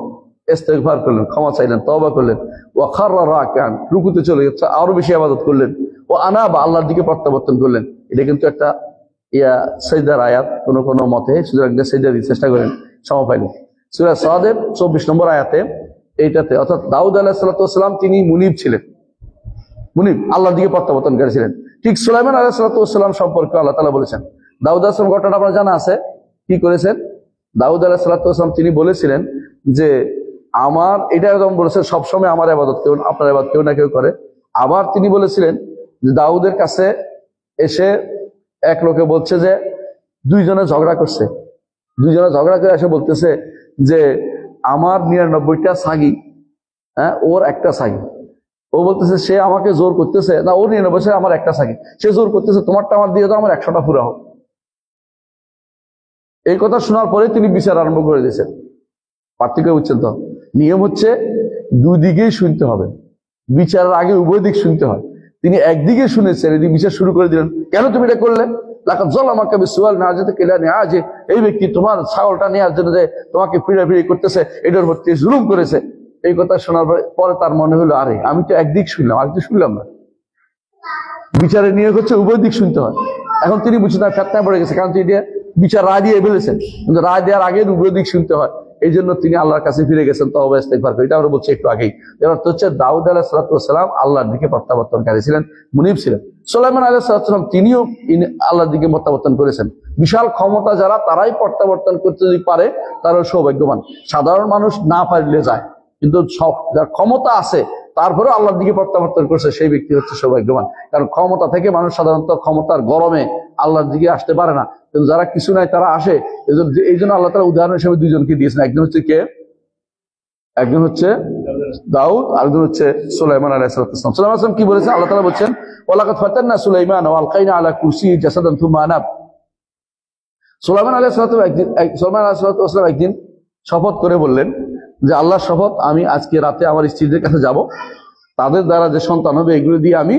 ইস্তিগফার করলেন, ক্ষমা চাইলেন, তওবা করলেন। ওয়া খাররা রাকিআন, রুকুতে চলে গেছে, আরো বেশি ইবাদত করলেন। ও আনাবা, আল্লাহর দিকে প্রত্যাবর্তন করলেন। এটা কিন্তু একটা সিজদার আয়াত, কোন মতে সুতরাং একটা সিজদা দিতে চেষ্টা করেন, সময় পাইলেন। সূরা সাদের 24 নম্বর আয়াতে এইটাতে, অর্থাৎ দাউদ আলাইহিস সালাম তিনি মুনিব ছিলেন, মুনিব আল্লাহর দিকে প্রত্যাবর্তনকারী ছিলেন। ঠিক সুলাইমান আলাইহিস সালাম সম্পর্কে আল্লাহ তাআলা বলেছেন, দাউদ আলাইহিস সালাম ঘটনাটা আপনার জানা আছে, কি করেছেন? দাউদ আলাইহিস সালাম তিনি বলেছিলেন যে আমার এটা একদম বলেছেন সবসময় আমার ইবাদত কেউ, আপনার ইবাদত কেউ না কেউ করে। আবার তিনি বলেছিলেন যে দাউদের কাছে এসে এক লোকে বলছে যে দুইজনে ঝগড়া করছে, দুইজনে ঝগড়া করে এসে বলতেছে যে আমার 99টা ছাগি, ওর একটা ছাগি। ও বলতেছে সে আমাকে জোর করতেছে, না ওর 99, আমার একটা ছাগি, সে জোর করতেছে তোমারটা আমার দিয়ে দাও, আমার 100টা পুরা হোক। এই কথা শোনার পরে তিনি বিচার আরম্ভ করে দিয়েছেন। পার্থক্য বুঝছেন তো? নিয়ম হচ্ছে দুই দিকেই শুনতে হবে, বিচারের আগে উভয় দিক শুনতে হয়। তিনি একদিকে শুনেছেন, এদিকে বিচার শুরু করে দিলেন, কেন তুমি এটা করলে? লাকাদ যালামাকা বিসুয়াল নাজাতিকা ইলা নিআজি, এই ব্যক্তি তোমার ছাগলটা নেওয়ার জন্য যে তোমাকে পিড়াপিড়ি করতেছে, এটার প্রতি জুলুম করেছে। এই কথা শোনার পরে তার মনে হলো, আরে আমি তো একদিক শুনলাম, আরেকদিক শুনলাম না। বিচারে নিয়োগ হচ্ছে উভয় দিক শুনতে হয়। এখন তিনি বুঝছেন তার ফেতনায় পড়ে গেছে, কারণ তিনি বিচার রায় দিয়ে ফেলেছেন, কিন্তু রায় দেওয়ার আগে উভয় দিক শুনতে হয়। এই জন্য তিনি আল্লাহর কাছে ফিরে গেছেন, তওবা ইস্তেগফার করে। এটা আমরা বলছি একটু আগেই। এর অর্থ হচ্ছে দাউদ আলাইহিস সালাতু ওয়াস সালাম আল্লাহর দিকে প্রত্যাবর্তনকারী ছিলেন, মুনিব ছিলেন। সুলাইমান আলাইহিস সালাতু ওয়াস সালাম তিনিও আল্লাহর দিকে প্রত্যাবর্তন করেছেন। বিশাল ক্ষমতা যারা, তারাই প্রত্যাবর্তন করতে যদি পারে তারাও সৌভাগ্যবান। সাধারণ মানুষ না পারলে যায়, কিন্তু যার ক্ষমতা আছে তারপরেও আল্লাহর দিকে প্রত্যাবর্তন করছে, সেই ব্যক্তি হচ্ছে সৌভাগ্যবান। কারণ ক্ষমতা থেকে মানুষ সাধারণত ক্ষমতার গরমে আল্লাহর দিকে আসতে পারে না, কিন্তু যারা কিছু নাই তারা আসে। এই জন্য আল্লাহ তাআলা উদাহরণ হিসেবে দুইজনকে দিয়েছেন। একজন হচ্ছে কে? একজন হচ্ছে দাউদ, আরেকজন হচ্ছে সুলাইমান আলাইহিস সালাম। সুলাইমান আলাইহিস সালাম কি বলেছেন? আল্লাহ তাআলা বলেছেন, ওয়ালাকাদ ফাতান্না সুলাইমান ওয়া আলকাইনা আলা কুরসিহি জাসাদান সুম্মা আনাব। সুলাইমান আলাইহিস সালাম একদিন শপথ করে বললেন যে, আল্লাহর শপথ, আমি আজকে রাতে আমার স্ত্রীদের কাছে যাব, তাদের দ্বারা যে সন্তান হবে এগুলো দিয়ে আমি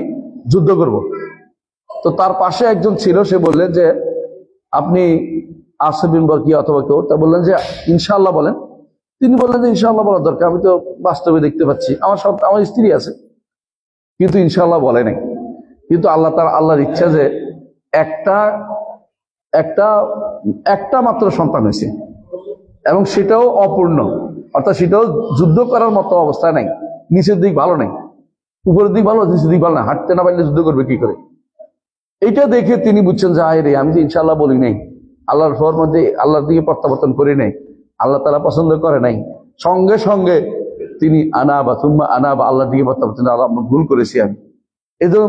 যুদ্ধ করব। তো তার পাশে একজন ছিল, সে বললেন যে, আপনি আসিফ বিন বরকিয়া অথবা কেউ, তা বললেন যে ইনশাআল্লাহ বলেন। তিনি বললেন যে ইনশাআল্লাহ বলার দরকার, আমি তো বাস্তবে দেখতে পাচ্ছি আমার স্ত্রী আছে, কিন্তু ইনশাআল্লাহ বলে নাই। কিন্তু আল্লাহর ইচ্ছা যে একটা মাত্র সন্তান হয়েছে, এবং সেটাও অপূর্ণ, অর্থাৎ সেটাও যুদ্ধ করার মতো অবস্থায় নাই। নিচের দিক ভালো নাই, উপরের দিক ভালো, নিচের দিক ভালো না, হাঁটতে না পারলে যুদ্ধ করবে কি করে? এইটা দেখে তিনি বুঝছেন যে আয় রে, আমি তো ইনশাআল্লাহ বলি নাই, আল্লাহর ফর মধ্যে আল্লাহর দিকে প্রত্যাবর্তন করি নাই, আল্লাহ তাআলা পছন্দ করে নাই। সঙ্গে সঙ্গে তিনি আনাবা তুম্মা আনাবা, আল্লাহর দিকে প্রত্যাবর্তন, আল্লাহ ভুল করেছি আমি। এজন্য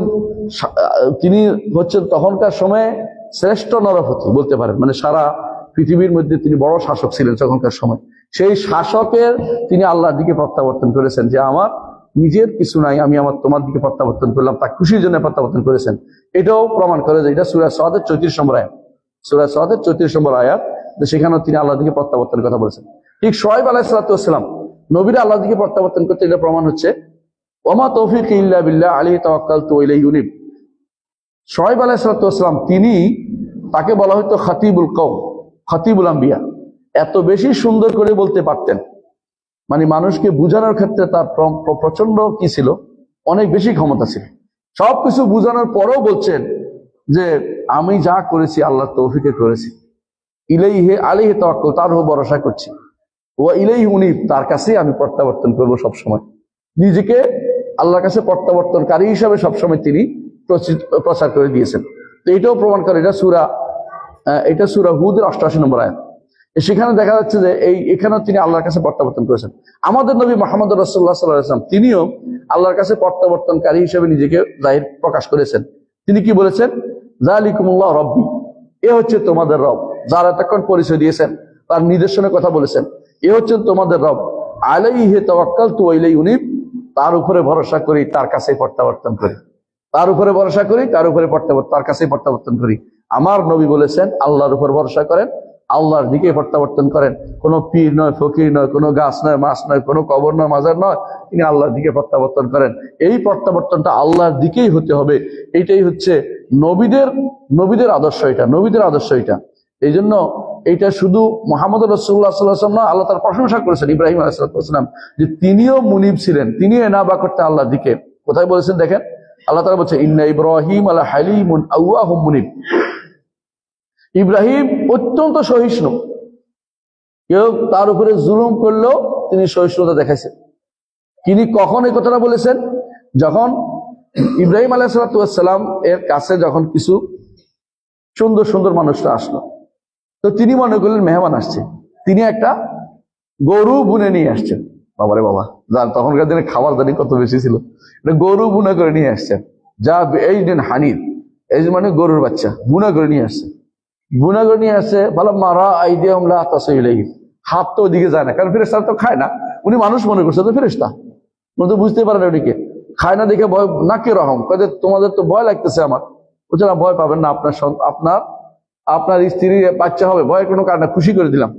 তিনি হচ্ছেন তখনকার সময়ে শ্রেষ্ঠ নরপতি বলতে পারেন, মানে সারা পৃথিবীর মধ্যে তিনি বড় শাসক ছিলেন তখনকার সময়। সেই শাসকের তিনি আল্লাহর দিকে প্রত্যাবর্তন করেছেন যে আমার নিজের কিছু নাই, আমি তোমার দিকে প্রত্যাবর্তন করলাম, তার খুশির জন্য প্রত্যাবর্তন করেছেন। এটাও প্রমাণ করে যে এটা সূরা সাদের 34 নম্বর আয়াত, সূরা সাদের 34 নম্বর আয়াত, সেখানেও তিনি আল্লাহর দিকে প্রত্যাবর্তনের কথা বলেছেন। ঠিক শুআয়ব আলাইহিস সালাতু ওয়াস সালাম নবীরা আল্লাহর দিকে প্রত্যাবর্তন করতে, এটা প্রমাণ হচ্ছে ওমা তৌফিকি ইল্লা বিল্লাহ আলাইহি তাওয়াক্কালতু ওয়া ইলাইহি উনীব। শুআয়ব আলাইহিস সালাতু ওয়াস সালাম তাকে বলা হতো খতিবুল কওম, খতিবুল আম্বিয়া। এত বেশি সুন্দর করে বলতে পারতেন, মানে মানুষকে বুঝানোর ক্ষেত্রে তার প্রচন্ড কি ছিল, অনেক বেশি ক্ষমতা ছিল। সবকিছু বুঝানোর পরেও বলছেন যে আমি যা করেছি আল্লাহর তৌফিকে করেছি, ইলাইহি আলাইহি তাওয়াক্কুল, তার উপর ভরসা করছি, ওয়া ইলাইহি উনীব, তার কাছেই আমি প্রত্যাবর্তন করব সবসময়। নিজেকে আল্লাহর কাছে প্রত্যাবর্তনকারী হিসাবে সবসময় তিনি প্রচার করে দিয়েছেন। তো এটাও প্রমাণ করে, এটা সূরা হুদের 88 নম্বর আয়াত। সেখানে দেখা যাচ্ছে যে এখানেও তিনি আল্লাহর কাছে প্রত্যাবর্তন করেছেন। আমাদের নবী মুহাম্মদ রাসূলুল্লাহ সাল্লাল্লাহু আলাইহি ওয়াসাল্লাম তিনিও আল্লাহর কাছে প্রত্যাবর্তনকারী হিসেবে নিজেকে জাহির প্রকাশ করেছেন। তিনি কি বলেছেন? যালিকুমুল্লাহ রব্বি, এ হচ্ছে তোমাদের রব, যার এতক্ষণ পরিচয় দিয়েছেন, তার নির্দেশনের কথা বলেছেন, এ হচ্ছেন তোমাদের রব, আলাইহি তাওয়াক্কালতু ওয়া ইলাইহি উনীব, তার উপরে ভরসা করি, তার কাছে প্রত্যাবর্তন করি, তার উপরে ভরসা করি, তার উপরে তার কাছে প্রত্যাবর্তন করি। আমার নবী বলেছেন আল্লাহর উপর ভরসা করেন, আল্লাহর দিকে প্রত্যাবর্তন করেন। কোনো পীর নয়, ফকির নয়, কোনো গাছ নয়, মাছ নয়, কোনো কবর নয়, মাজার নয়, তিনি আল্লাহর দিকে প্রত্যাবর্তন করেন। এই প্রত্যাবর্তনটা আল্লাহর দিকেই হতে হবে। এইটাই হচ্ছে নবীদের আদর্শ, নবীদের আদর্শ এটা। এই জন্য এইটা শুধু মুহাম্মদ রাসূলুল্লাহ সাল্লাল্লাহু আলাইহি ওয়াসাল্লাম, আল্লাহ তার প্রশংসা করেছেন ইব্রাহিম আলাইহিস সালাম, যে তিনিও মুনিব ছিলেন, তিনিও এনাবা করতেন আল্লাহর দিকে। কোথায় বলেছেন দেখেন, আল্লাহ তাআলা বলছেন ইন্না ইব্রাহিম আলা হালিমুন আওয়াহুম মুনিব। ইব্রাহিম অত্যন্ত সহিষ্ণু, কেউ তার উপরে জুলুম করলেও তিনি সহিষ্ণুতা দেখাইছেন। তিনি কখন এই কথাটা বলেছেন? যখন ইব্রাহিম আলাইহিস সালাম এর কাছে যখন কিছু সুন্দর সুন্দর মানুষরা আসলো, তো তিনি মনে করলেন মেহমান আসছে, তিনি একটা গরু বুনে নিয়ে আসছেন। বাবারে বাবা, যার তখনকার দিনে খাবার দানি কত বেশি ছিল, এটা গরু বুনা করে নিয়ে আসছেন। যা এই দিন হানির, এই মানে গরুর বাচ্চা বুনা করে নিয়ে আসছে। বুনা করে নিয়ে আসছে, ভালো মারা আইডিয়া হাত তো ওদিকে যায় না, কারণ ফেরেশতা তো খায় না। উনি মানুষ মনে করছে তো ফেরেশতা, উনি তো বুঝতে পারেন ওদিকে খায় না দেখে ভয়, না কে রকম কয়ে তোমাদের তো ভয় লাগতেছে আমার। বলছে না, ভয় পাবেন না, আপনার স্ত্রীর বাচ্চা হবে, ভয়ের কোনো কারণে খুশি করে দিলাম,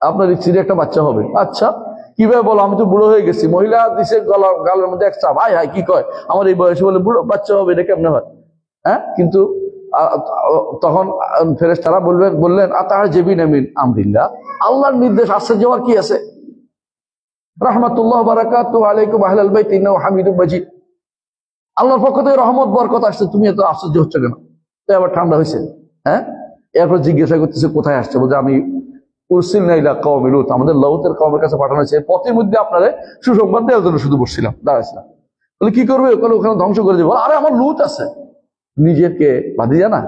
আপনার স্ত্রীর একটা বাচ্চা হবে। আচ্ছা কিভাবে বলো, আমি তো বুড়ো হয়ে গেছি। মহিলা দিছে গালের মধ্যে এক চাপ, হাই হাই কি কয়, আমার এই বয়সে বলে বুড়ো বাচ্চা হবে, এটা কেমনে হয়? হ্যাঁ, কিন্তু তখন ফেরেশতারা বললেন আতা'জিবিনা মিন আমরিল্লাহ, আল্লাহর নির্দেশ আশ্চর্য হওয়ার কি আছে? রাহমাতুল্লাহ বারাকাতুহু আলাইকুম আহলাল বাইত ইন্নাহু হামিদুম মাজিদ, আল্লাহর পক্ষ থেকে রহমত বরকত আসছে, তুমি এত আশ্চর্য হচ্ছে কেন? তো আবার ঠান্ডা হয়েছে। হ্যাঁ, এরপর জিজ্ঞাসা করতেছে কোথায় আসছে, বলছে আমি উরসিলনা ইলা কওমি লূত, আমাদের লউতের কওমের কাছে পাঠানো হয়েছে, পথের মধ্যে আপনারে সুসংবাদ দেওয়ার জন্য শুধু বসছিলাম, দাঁড়াইছিলাম। বলে কি করবে? ওখানে ধ্বংস করে দেবো। আরে আমার লূত আছে। নিজেকে ভাতিজা না,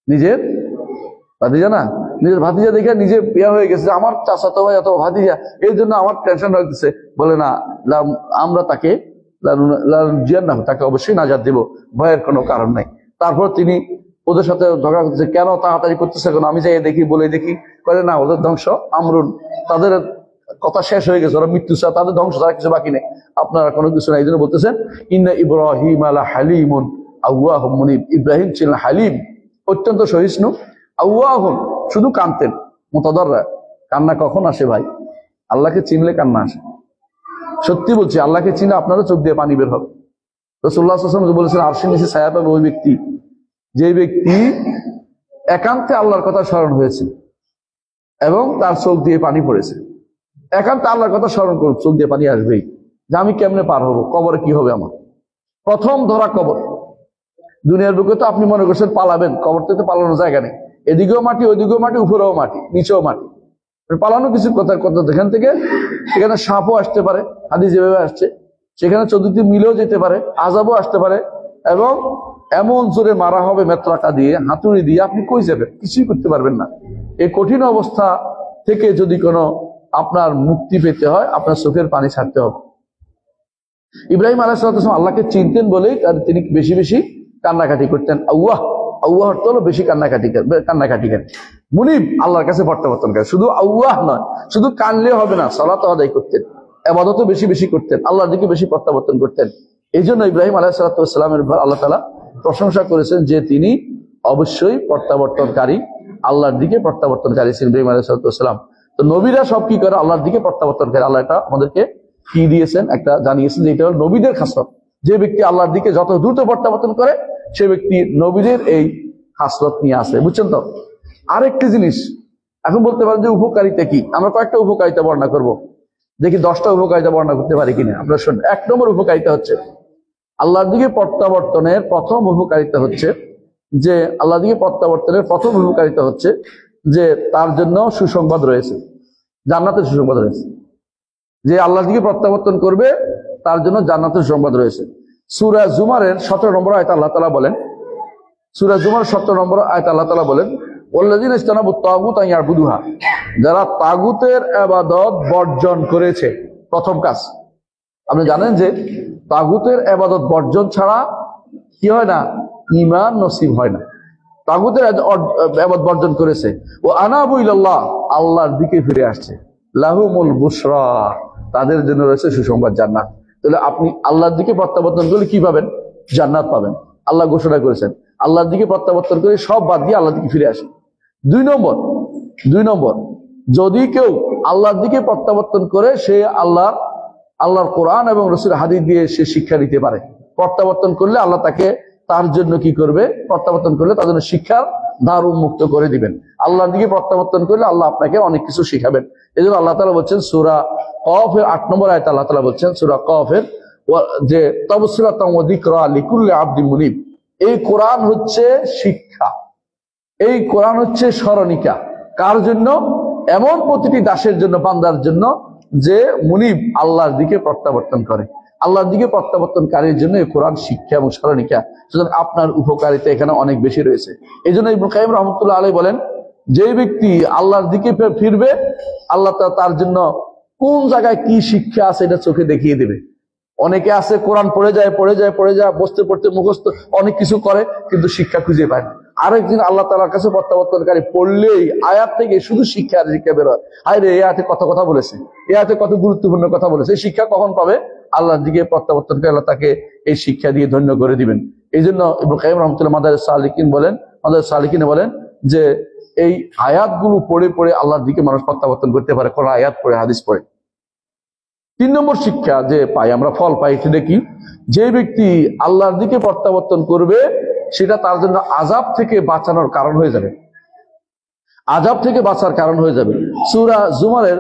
নিজের ভাতিজা না, নিজের ভাতিজা দেখে নিজে ইয়া হয়ে গেছে, আমার চাচাতো ভাই অথবা ভাতিজা, এই জন্য আমার টেনশন হয়েছে। বলে না, আমরা তাকে তাকে অবশ্যই নাজাত দেব, ভয়ের কোনো কারণ নাই। তারপর তিনি ওদের সাথে ঝগড়া করতেছে, কেন তাড়াতাড়ি করতেছে কেন, আমি যাই দেখি, বলে দেখি। বলে না, ওদের ধ্বংস আমরুন, তাদের কথা শেষ হয়ে গেছে, ওরা মৃত্যু চায়, তাদের ধ্বংস তারা কিছু বাকি নেই, আপনারা কোনো কিছু নাই। এই জন্য বলতেছেন ইন্না ইব্রাহিম আলা হালিমুন আওয়াহুম মুনিব, ইব্রাহিম ছিলেন হালিম, অত্যন্ত সহিষ্ণু, আওয়াহুন শুধু কানতেন, মুতাদাররা। কান্না কখন আসে ভাই? আল্লাহকে চিনলে কান্না আসে। সত্যি বলছি, আল্লাহকে চিনে আপনারও চোখ দিয়ে পানি বের হবে। রাসূলুল্লাহ সাল্লাল্লাহু আলাইহি ওয়াসাল্লাম বলেছেন আরশের নিচে ছায়া পাবে ওই ব্যক্তি, যে ব্যক্তি একান্তে আল্লাহর কথা স্মরণ হয়েছে এবং তার চোখ দিয়ে পানি পড়েছে। একান্তে আল্লাহর কথা স্মরণ করুন, চোখ দিয়ে পানি আসবেই, যে আমি কেমনে পার হবো, কবরে কি হবে আমার। প্রথম ধরা কবর। দুনিয়ার বুকে তো আপনি মনে করছেন পালাবেন, কবর থেকে পালানোর জায়গা নেই, এদিকেও মাটি, ওইদিকেও মাটি, উপরেও মাটি, নিচেও মাটি, পালানো কিছু কথা। এখান থেকে এখানে সাপও আসতে পারে, হাদিস যেভাবে আসছে, সেখানে চতুর্থী মিলেও যেতে পারে, আযাবও আসতে পারে, এবং এমন জোরে মারা হবে মেত্রাকা দিয়ে, হাতুড়ি দিয়ে, আপনি কই যাবেন, কিছুই করতে পারবেন না। এই কঠিন অবস্থা থেকে যদি কোনো আপনার মুক্তি পেতে হয়, আপনার চোখের পানি ছাড়তে হবে। ইব্রাহিম আলাইহিস সালাম আল্লাহকে চিনতেন বলেই তিনি বেশি বেশি কান্নাকাটি করতেন। আল্লাহ আল্লাহ অর্থ হলো বেশি কান্নাকাটি করেন। মুনিব আল্লাহর কাছে প্রত্যাবর্তন করেন। শুধু আল্লাহ নয়, শুধু কানলে হবে না, সালাত আদায় করতেন, ইবাদতও বেশি বেশি করতেন, আল্লাহর দিকে বেশি প্রত্যাবর্তন করতেন। এই জন্য ইব্রাহিম আলাইহিস সালামের আল্লাহ তাআলা প্রশংসা করেছেন যে তিনি অবশ্যই প্রত্যাবর্তনকারী, আল্লাহর দিকে প্রত্যাবর্তনকারী ছিলেন ইব্রাহিম আলাইহিস সালাম। তো নবীরা সব কি করে? আল্লাহর দিকে প্রত্যাবর্তনকারী। আল্লাহ এটা আমাদেরকে কি দিয়েছেন, একটা জানিয়েছেন যে এটা হল নবীদের খাসলত। যে ব্যক্তি আল্লাহর দিকে যত দ্রুত প্রত্যাবর্তন করে, সে ব্যক্তি নবীদের এই খাসলত নিয়ে আসে। বুঝছেন তো? আরেকটি জিনিস এখন বলতে পারেন যে উপকারিতা কি, আমরা কয়েকটা উপকারিতা বর্ণনা করব, দেখি 10টা উপকারিতা বর্ণনা করতে পারি কিনা। আপনারা শুনুন। 1 নম্বর উপকারিতা হচ্ছে, আল্লাহর দিকে প্রত্যাবর্তনের প্রথম উপকারিতা হচ্ছে যে যে তার জন্য সুসংবাদ রয়েছে, জান্নাতের সুসংবাদ রয়েছে। যে আল্লাহর দিকে প্রত্যাবর্তন করবে তার জন্য জান্নাতের সুসংবাদ রয়েছে। সূরা জুমারের 17 নম্বর আয়াতে আল্লাহ তাআলা বলেন, সূরা জুমার 17 নম্বর আয়াতে আল্লাহ তাআলা বলেন, ওয়াল্লাযীনা ইসতানাবুত তাগুত আন ইয়াবুদুহা, যারা তাগুতের ইবাদত বর্জন করেছে। প্রথম কাজ, আপনি জানেন যে তাগুতের ইবাদত বর্জন ছাড়া কি হয় না? ঈমান নসিব হয় না। তাগুতের ইবাদত বর্জন করেছে, ও আনাবু ইলাল্লাহ, আল্লাহর দিকে ফিরে আসছে, লাহুমুল বুশরা, তাদের জন্য রয়েছে সুসংবাদ, জান্নাত। তাহলে আপনি আল্লাহর দিকে প্রত্যাবর্তন করলে কি পাবেন? জান্নাত পাবেন। আল্লাহ ঘোষণা করেছেন আল্লাহর দিকে প্রত্যাবর্তন করে সব বাদ দিয়ে আল্লাহর দিকে ফিরে আসে। 2 নম্বর, যদি কেউ আল্লাহর দিকে প্রত্যাবর্তন করে, সে আল্লাহর কোরআন এবং রাসূলের হাদিস দিয়ে সে শিক্ষা দিতে পারে। প্রত্যাবর্তন করলে আল্লাহ তাকে তার জন্য কি করবে? প্রত্যাবর্তন করলে তার জন্য শিক্ষার দ্বার উন্মুক্ত করে দিবেন। আল্লাহর দিকে প্রত্যাবর্তন করলে আল্লাহ আপনাকে অনেক কিছু শিখাবেন। এই জন্য আল্লাহ তাআলা বলছেন সূরা কফের 8 নম্বর আয়াতে আল্লাহ তাআলা বলছেন, সূরা কফের, যে তাবসিরাতাও ওয়া যিকরা লিকুল্লি আবদিন মুনিব, এই কোরআন হচ্ছে শিক্ষা, এই কোরআন হচ্ছে স্মরণিকা। কার জন্য? এমন প্রতিটি দাসের জন্য, বান্দার জন্য, যে মুনিব আল্লাহর দিকে প্রত্যাবর্তন করে। আল্লাহর দিকে প্রত্যাবর্তনকারীর জন্য এই কোরআন শিক্ষা এবং স্মরণিকা। সুতরাং আপনার উপকারিতা এখানে অনেক বেশি রয়েছে। এই জন্য ইবনে কাইয়িম রাহমাতুল্লাহ আলাইহি বলেন, যে ব্যক্তি আল্লাহর দিকে ফিরবে, আল্লাহ তার জন্য কোন জায়গায় কি শিক্ষা আছে এটা চোখে দেখিয়ে দেবে। অনেকে আছে কোরআন পড়ে যায়, বসতে পড়তে মুখস্থ অনেক কিছু করে, কিন্তু শিক্ষা খুঁজে পায় না। আরেকদিন আল্লাহ তাআলার কাছে প্রত্যাবর্তনকারী পড়লেই আয়াত থেকে শুধু শিক্ষা আর শিক্ষা বের হয়। হায় রে, এই আয়াতে কথা বলেছে, এই আয়াতে কত গুরুত্বপূর্ণ কথা বলেছে। এই শিক্ষা কখন পাবে? আল্লাহর দিকে প্রত্যাবর্তন করে আল্লাহ তাকে এই শিক্ষা দিয়ে ধন্য করে দিবেন। এই জন্য ইবনে কাইয়িম রাহমাতুল্লাহ মাদারিস সালিকিনে বলেন যে এই আয়াতগুলো পড়ে পড়ে আল্লাহর দিকে মানুষ প্রত্যাবর্তন করতে পারে, কোন আয়াত পড়ে, হাদিস পড়ে। 3 নম্বর শিক্ষা যে পাই, আমরা ফল পাই, সেটা কি? যে ব্যক্তি আল্লাহর দিকে প্রত্যাবর্তন করবে সেটা তার জন্য আযাব থেকে বাঁচানোর কারণ হয়ে যাবে, আযাব থেকে বাঁচার কারণ হয়ে যাবে। সূরা জুমারের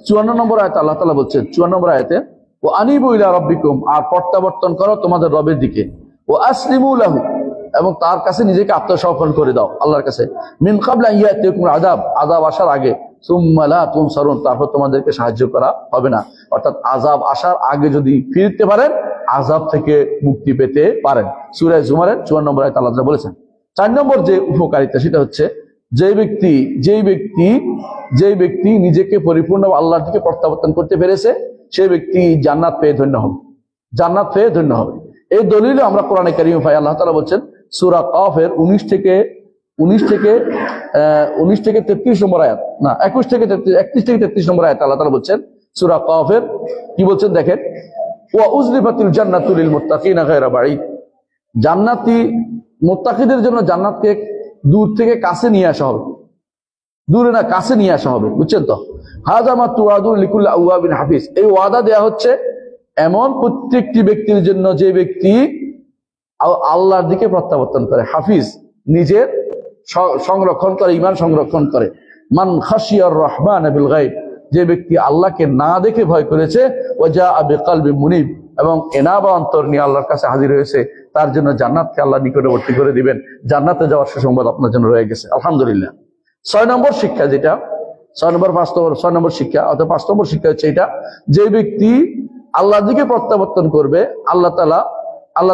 54 নম্বর আয়াতে আল্লাহ তাআলা বলছেন, 54 নম্বর আয়াতে, ও আনিবু ইলা রাব্বিকুম, আর প্রত্যাবর্তন করো তোমাদের রবের দিকে, ও আসলিমু লাহু, এবং তার কাছে নিজেকে আত্মসমর্পণ করে দাও আল্লাহর কাছে, মিন ক্বাবলি আন ইয়াতিয়াকুম আযাব, আযাব আসার আগে, সুম্মা লা তুনসারুন, তারপর তোমাদেরকে সাহায্য করা হবে না। অর্থাৎ আযাব আসার আগে যদি ফিরতে পারেন আযাব থেকে মুক্তি পেতে পারেন। সূরা জুমারের 54 নম্বর আয়াতে আল্লাহ তাআলা বলেছেন। 4 নম্বর যে উপকারিতা সেটা হচ্ছে, যেই ব্যক্তি নিজেকে পরিপূর্ণ আল্লাহর দিকে প্রত্যাবর্তন করতে পেরেছে সেই ব্যক্তি জান্নাত পেয়ে ধন্য হবে, জান্নাত পেয়ে ধন্য হবে। এই দলিলে আমরা কোরআনে কারীমে পাই, আল্লাহ তাআলা বলছেন সূরা কাফের 19 থেকে 33 নম্বর আয়াত, না 21 থেকে 33 নম্বর আয়াত আল্লাহ তাআলা বলছেন, সূরা কাফের কি বলছেন দেখেন, ওয়া উযলিফাতিল জান্নাতু লিল মুত্তাকিনা গায়রা বাঈদ, জান্নাতি মুত্তাকিদের জন্য জান্নাতকে দূর থেকে কাছে নিয়ে আসা হবে, দূরে না কাছে নিয়ে আসা হবে, বুঝছেন তো। হাযা মা তুআদুন লিকুল্লি আওয়াবিন হাফিজ, এই ওয়াদা দেয়া হচ্ছে এমন প্রত্যেকটি ব্যক্তির জন্য যে ব্যক্তি আল্লাহর দিকে প্রত্যাবর্তন করে, হাফিজ নিজের সংরক্ষণ করে, ঈমান সংরক্ষণ করে। মান খাশিয়ার রহমান বিল গায়ব, যে ব্যক্তি আল্লাহকে না দেখে ভয় করেছে, ওয়া বিকলবি মুনিব, এবং এনাবা অন্তর নিয়ে আল্লাহর কাছে হাজির হয়েছে, তার জন্য জান্নাতকে আল্লাহ নিকটবর্তী করে দিবেন, জান্নাতে যাওয়ার সুসংবাদ আপনার জন্য রয়ে গেছে, আলহামদুলিল্লাহ। 6 নম্বর শিক্ষা যেটা, 6 নম্বর শিক্ষা, অর্থাৎ 5 নম্বর শিক্ষা হচ্ছে এটা, যে ব্যক্তি আল্লাহর দিকে প্রত্যাবর্তন করবে, আল্লাহ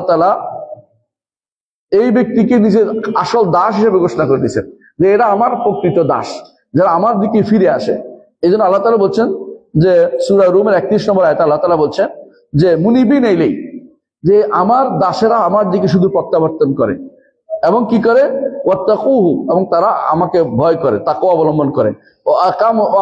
তাআলা এই ব্যক্তিকে নিজের আসল দাস হিসেবে ঘোষণা করে দিয়েছেন, যে এরা আমার প্রকৃত দাস, যারা আমার দিকে ফিরে আসে। এই জন্য আল্লাহ তাআলা বলছেন যে সূরা রুমের 31 নম্বর আয়াতে আল্লাহ তাআলা বলছেন যে মুনিবিন ইলাইহি, যে আমার দাসেরা আমার দিকে শুধু প্রত্যাবর্তন করে এবং কি করে, ওয়াত্তাকুহু, এবং তারা আমাকে ভয় করে, তাকওয়া অবলম্বন করে, ও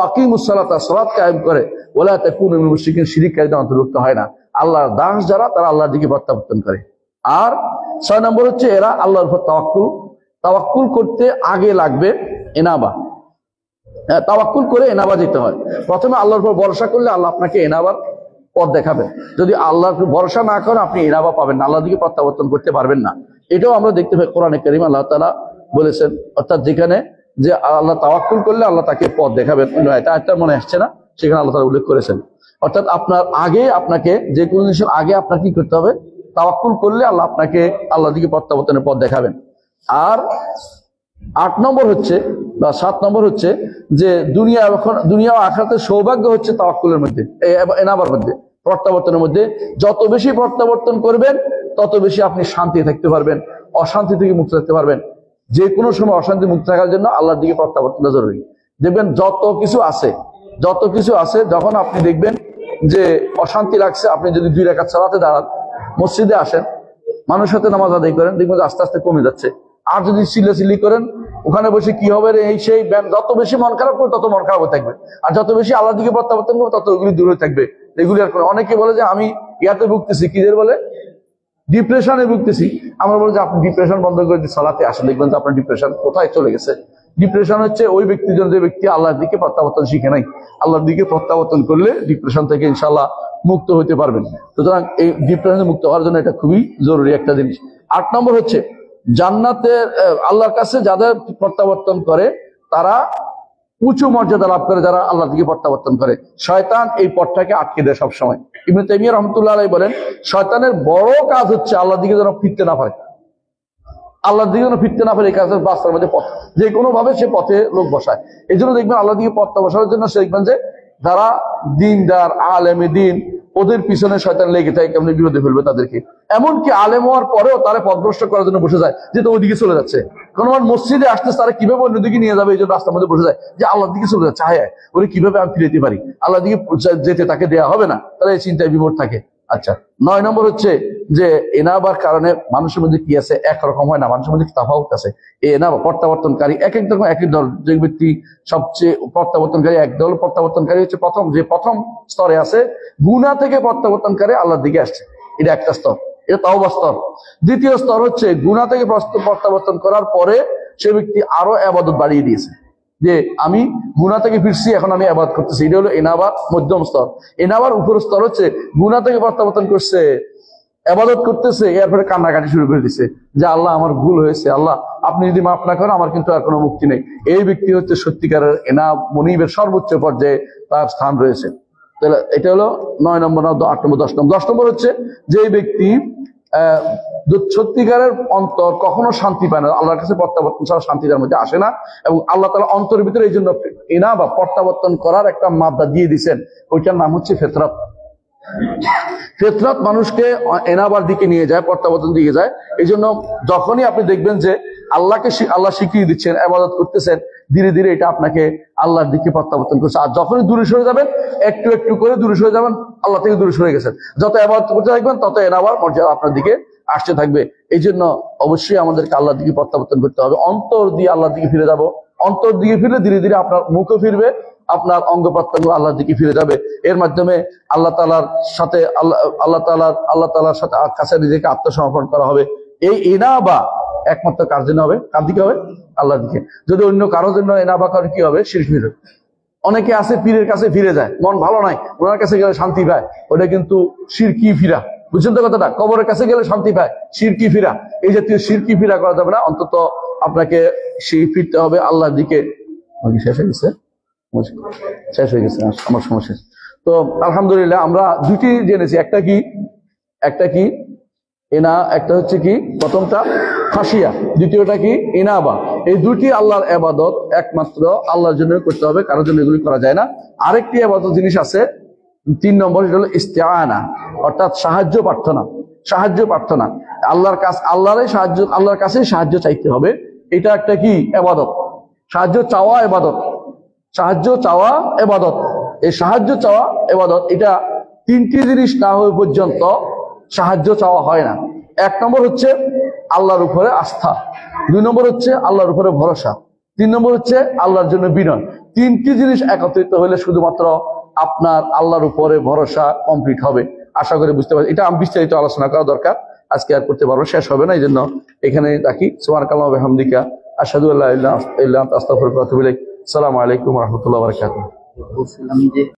আকিমুস সালাতা, সালাত কায়েম করে, ওয়ালা তাকুনু মিনাল মুশরিকিন, শিরককারীদের অন্তর্ভুক্ত হয় না। আল্লাহর দাস যারা, তারা আল্লাহর দিকে প্রত্যাবর্তন করে। আর 6 নম্বর হচ্ছে এরা আল্লাহর উপর তাওয়াক্কুল করতে আগে লাগবে এনাবা, তাওয়াক্কুল করে এনাবা যেতে হয়। প্রথমে আল্লাহর উপর ভরসা করলে আল্লাহ আপনাকে এনাবার পথ দেখাবেন। যদি আল্লাহর ভরসা না করেন আপনি এনাবা পাবেন না, আল্লাহর দিকে প্রত্যাবর্তন করতে পারবেন না। এটাও আমরা দেখতে পাই কোরআনে কারীমে আল্লাহ তাআলা বলেছেন, অর্থাৎ যেখানে যে আল্লাহ তাওয়াক্কুল করলে আল্লাহ তাকে পথ দেখাবেন, এটা মনে আসছে না, সেখানে আল্লাহ তাআলা উল্লেখ করেছেন। অর্থাৎ আপনাকে যে কোনো জিনিসের আগে আপনার কি করতে হবে, তাওয়াক্কুল করলে আল্লাহ আপনাকে আল্লাহর দিকে প্রত্যাবর্তনের পথ দেখাবেন। আর 8 নম্বর হচ্ছে বা 7 নম্বর হচ্ছে যে দুনিয়া ও আখিরাতের সৌভাগ্য হচ্ছে তাওয়াক্কুলের মধ্যে, এনাবার মধ্যে, প্রত্যাবর্তনের মধ্যে। যত বেশি প্রত্যাবর্তন করবেন তত বেশি আপনি শান্তি থাকতে পারবেন, অশান্তি থেকে মুক্ত থাকতে পারবেন। যে কোনো সময় অশান্তি মুক্ত থাকার জন্য আল্লাহর দিকে প্রত্যাবর্তনটা জরুরি। দেখবেন যত কিছু আছে, যখন আপনি দেখবেন যে অশান্তি লাগছে, আপনি যদি 2 রাকাত সালাতে দাঁড়ান, মসজিদে আসেন, মানুষের সাথে নামাজ আদায় করেন, দেখবেন যে আস্তে আস্তে কমে যাচ্ছে। আর যদি চিল্লাচিল্লি করেন, ওখানে বসে কি হবে রে, এই সেই, যত বেশি মন খারাপ করবে তত মন খারাপ হয়ে থাকবে, আর যত বেশি আল্লাহর দিকে প্রত্যাবর্তন করবে তত ওগুলি দূরে থাকবে। এগুলি আর অনেকে বলে যে আমি ইয়াতে ভুগতেছি, কিদের বলে, ডিপ্রেশনে ভুগতেছি। আমরা বলি যে আপনি ডিপ্রেশন বন্ধ করে দিয়ে সালাতে আসেন, দেখবেন যে আপনার ডিপ্রেশন কোথায় চলে গেছে। ডিপ্রেশন হচ্ছে ওই ব্যক্তির জন্য যে ব্যক্তি আল্লাহর দিকে প্রত্যাবর্তন শিখে নাই। আল্লাহর দিকে প্রত্যাবর্তন করলে ডিপ্রেশন থেকে ইনশাআল্লাহ মুক্ত হতে পারবেন। সুতরাং এই ডিপ্রেশন মুক্ত হওয়ার জন্য এটা খুবই জরুরি একটা জিনিস। 8 নম্বর হচ্ছে জান্নাতের আল্লাহর কাছে যাদের প্রত্যাবর্তন করে তারা উঁচু মর্যাদা লাভ করে, যারা আল্লাহর দিকে প্রত্যাবর্তন করে। শয়তান এই পথটাকে আটকে দেয় সবসময়। ইবনে তাইমিয়া রাহমাতুল্লাহ আলাইহি বলেন, শয়তানের বড় কাজ হচ্ছে আল্লাহর দিকে যেন ফিরতে না পারে, আল্লাহর দিকে যেন ফিরতে না পারে। এই কাজের রাস্তার মধ্যে পথ, যে কোনো ভাবে সে পথে লোক বসায়। এই জন্য দেখবেন আল্লাহর দিকে পথটা বসানোর জন্য সে দেখবেন যে যারা দিনদার, আলেমে দিন, ওদের পিছনে শয়তান লেগে থাকে, কেমন বিপদে ফেলবে তাদেরকে। এমনকি আলেম হওয়ার পরেও তারা পথভ্রষ্ট করার জন্য বসে যায়, যে তো ওইদিকে চলে যাচ্ছে। কোনো মসজিদে আসতে তারা কিভাবে অন্যদিকে নিয়ে যাবে, এই জন্য রাস্তার মধ্যে বসে যায় যে আল্লাহর দিকে চলে যাচ্ছে, হায় ওরে কিভাবে আমি ফিরে পারি, আল্লাহর দিকে যেতে তাকে দেয়া হবে না, তারা এই চিন্তায় বিভোর থাকে। আচ্ছা, 9 নম্বর হচ্ছে যে এনাবার কারণে মানুষের মধ্যে কি আছে, একরকম হয় না, মানুষের মধ্যে তাফাউত আছে। এই এনাবা প্রত্যাবর্তনকারী এক এক রকম, এক এক দল। যে ব্যক্তি সবচেয়ে প্রত্যাবর্তনকারী, একদল প্রত্যাবর্তনকারী হচ্ছে প্রথম স্তরে আছে, গুনাহ থেকে প্রত্যাবর্তনকারী আল্লাহর দিকে আসছে, এটা একটা স্তর, এটা তাওবা স্তর। দ্বিতীয় স্তর হচ্ছে গুনাহ থেকে প্রত্যাবর্তন করার পরে সে ব্যক্তি আরো ইবাদত বাড়িয়ে দিয়েছে, যে আমি গুনাহ থেকে ফিরছি, এখন আমি ইবাদত করতেছি। এটা হলো এনাবার মধ্যম স্তর। এনাবার উপরের স্তর হচ্ছে গুনাহ থেকে প্রত্যাবর্তন করছে, ইবাদত করতেছে, এরপরে কান্নাকাটি শুরু করে দিছে যে আল্লাহ আমার ভুল হয়েছে, আল্লাহ আপনি যদি মাফ না করেন আমার কিন্তু আর কোনো মুক্তি নেই। এই ব্যক্তি হচ্ছে সত্যিকারের এনাব মুনিবের সর্বোচ্চ পর্যায়ে তার স্থান রয়েছে। তাহলে এটা হলো 9 নম্বর, 8 নম্বর, 10 নম্বর। 10 নম্বর হচ্ছে যে ব্যক্তি সত্যিকারের অন্তর কখনো শান্তি পায় না, আল্লাহর কাছে প্রত্যাবর্তন ছাড়া শান্তি তার মধ্যে আসে না, এবং আল্লাহ তাআলা অন্তরের ভিতরে এই জন্য এনা বা প্রত্যাবর্তন করার একটা মাদ্দা দিয়ে দিচ্ছেন, ওইটার নাম হচ্ছে ফিতরাত। ফিতরাত মানুষকে এনাবার দিকে নিয়ে যায়, প্রত্যাবর্তন দিকে যায়। এই জন্য যখনই আপনি দেখবেন যে আল্লাহ স্বীকৃতি দিচ্ছেন, ইবাদত করতেছেন, ধীরে ধীরে এটা আপনাকে আল্লাহর দিকে প্রত্যাবর্তন করছে। আর যখনই দূরে সরে যাবেন, একটু একটু করে দূরে সরে যাবেন, আল্লাহ থেকে দূরে সরে গেছেন, যত ইবাদত করতে থাকবেন তত এনাবার মর্যাদা আপনার দিকে আসতে থাকবে। এই জন্য অবশ্যই আমাদেরকে আল্লাহর দিকে প্রত্যাবর্তন করতে হবে, অন্তর দিয়ে আল্লাহর দিকে ফিরে যাব। অন্তর দিকে ফিরলে ধীরে ধীরে আপনার মুখও ফিরবে, আপনার অঙ্গ প্রত্যঙ্গ আল্লাহর দিকে ফিরে যাবে। এর মাধ্যমে আল্লাহ তাআলার সাথে আল্লাহ তাআলার সাথে কাছে নিজেকে আত্মসমর্পণ করা হবে। এই ইনাবা একমাত্র কার জন্য হবে? কার দিকে হবে? আল্লাহর দিকে। যদি অন্য কারোর জন্য ইনাবা করে কি হবে? শিরক হবে। অনেকে আছে পীরের কাছে ফিরে যায়, মন ভালো নাই, ওনার কাছে গেলে শান্তি পায়, ওটা কিন্তু শিরকি ফিরা। বুঝছেন তো কথাটা? কবরের কাছে গেলে শান্তি পায়, শিরকি ফিরা। এই জাতীয় শিরকি ফিরা করা যাবে না, অন্তত আপনাকে সেই ফিরতে হবে আল্লাহর দিকে। শেষ হয়ে গেছে, শেষ হয়ে গেছে আমার সমস্যা। তো আলহামদুলিল্লাহ আমরা দুটি জেনেছি, একটা কি এনা, একটা হচ্ছে কি প্রথমটা খাশিয়া, দ্বিতীয়টা কি ইনাবা। এই দুটি আল্লাহর ইবাদত একমাত্র আল্লাহর জন্য করতে হবে, কারোর জন্য এগুলি করা যায় না। আরেকটি ইবাদত জিনিস আছে 3 নম্বর, সেটা হলো ইস্তিআনা, অর্থাৎ সাহায্য প্রার্থনা। আল্লাহর কাছে সাহায্য চাইতে হবে। এটা একটা কি ইবাদত, সাহায্য চাওয়া ইবাদত। এই সাহায্য চাওয়া ইবাদত, এটা 3টি জিনিস না হওয়া পর্যন্ত সাহায্য চাওয়া হয় না। 1 নম্বর হচ্ছে আল্লাহর উপরে আস্থা, 2 নম্বর হচ্ছে আল্লাহর উপরে ভরসা, 3 নম্বর হচ্ছে আল্লাহর জন্য বিনয়। 3টি জিনিস একত্রিত হলে শুধুমাত্র আপনার আল্লাহর উপরে ভরসা কমপ্লিট হবে। আশা করি বুঝতে পারছি। এটা আমি বিস্তারিত আলোচনা করা দরকার, আজকে আর করতে পারবো, শেষ হবে না, এই জন্য এখানে রাখি। সুবহানাকাল্লাহু ওয়া বিহামদিকা আশহাদু আল্লা ইলাহা ইল্লা আনতা আস্তাগফিরুকা ওয়া আতুবু ইলাইক। আসসালামু আলাইকুম ওয়া রাহমাতুল্লাহি ওয়া বারাকাতুহু।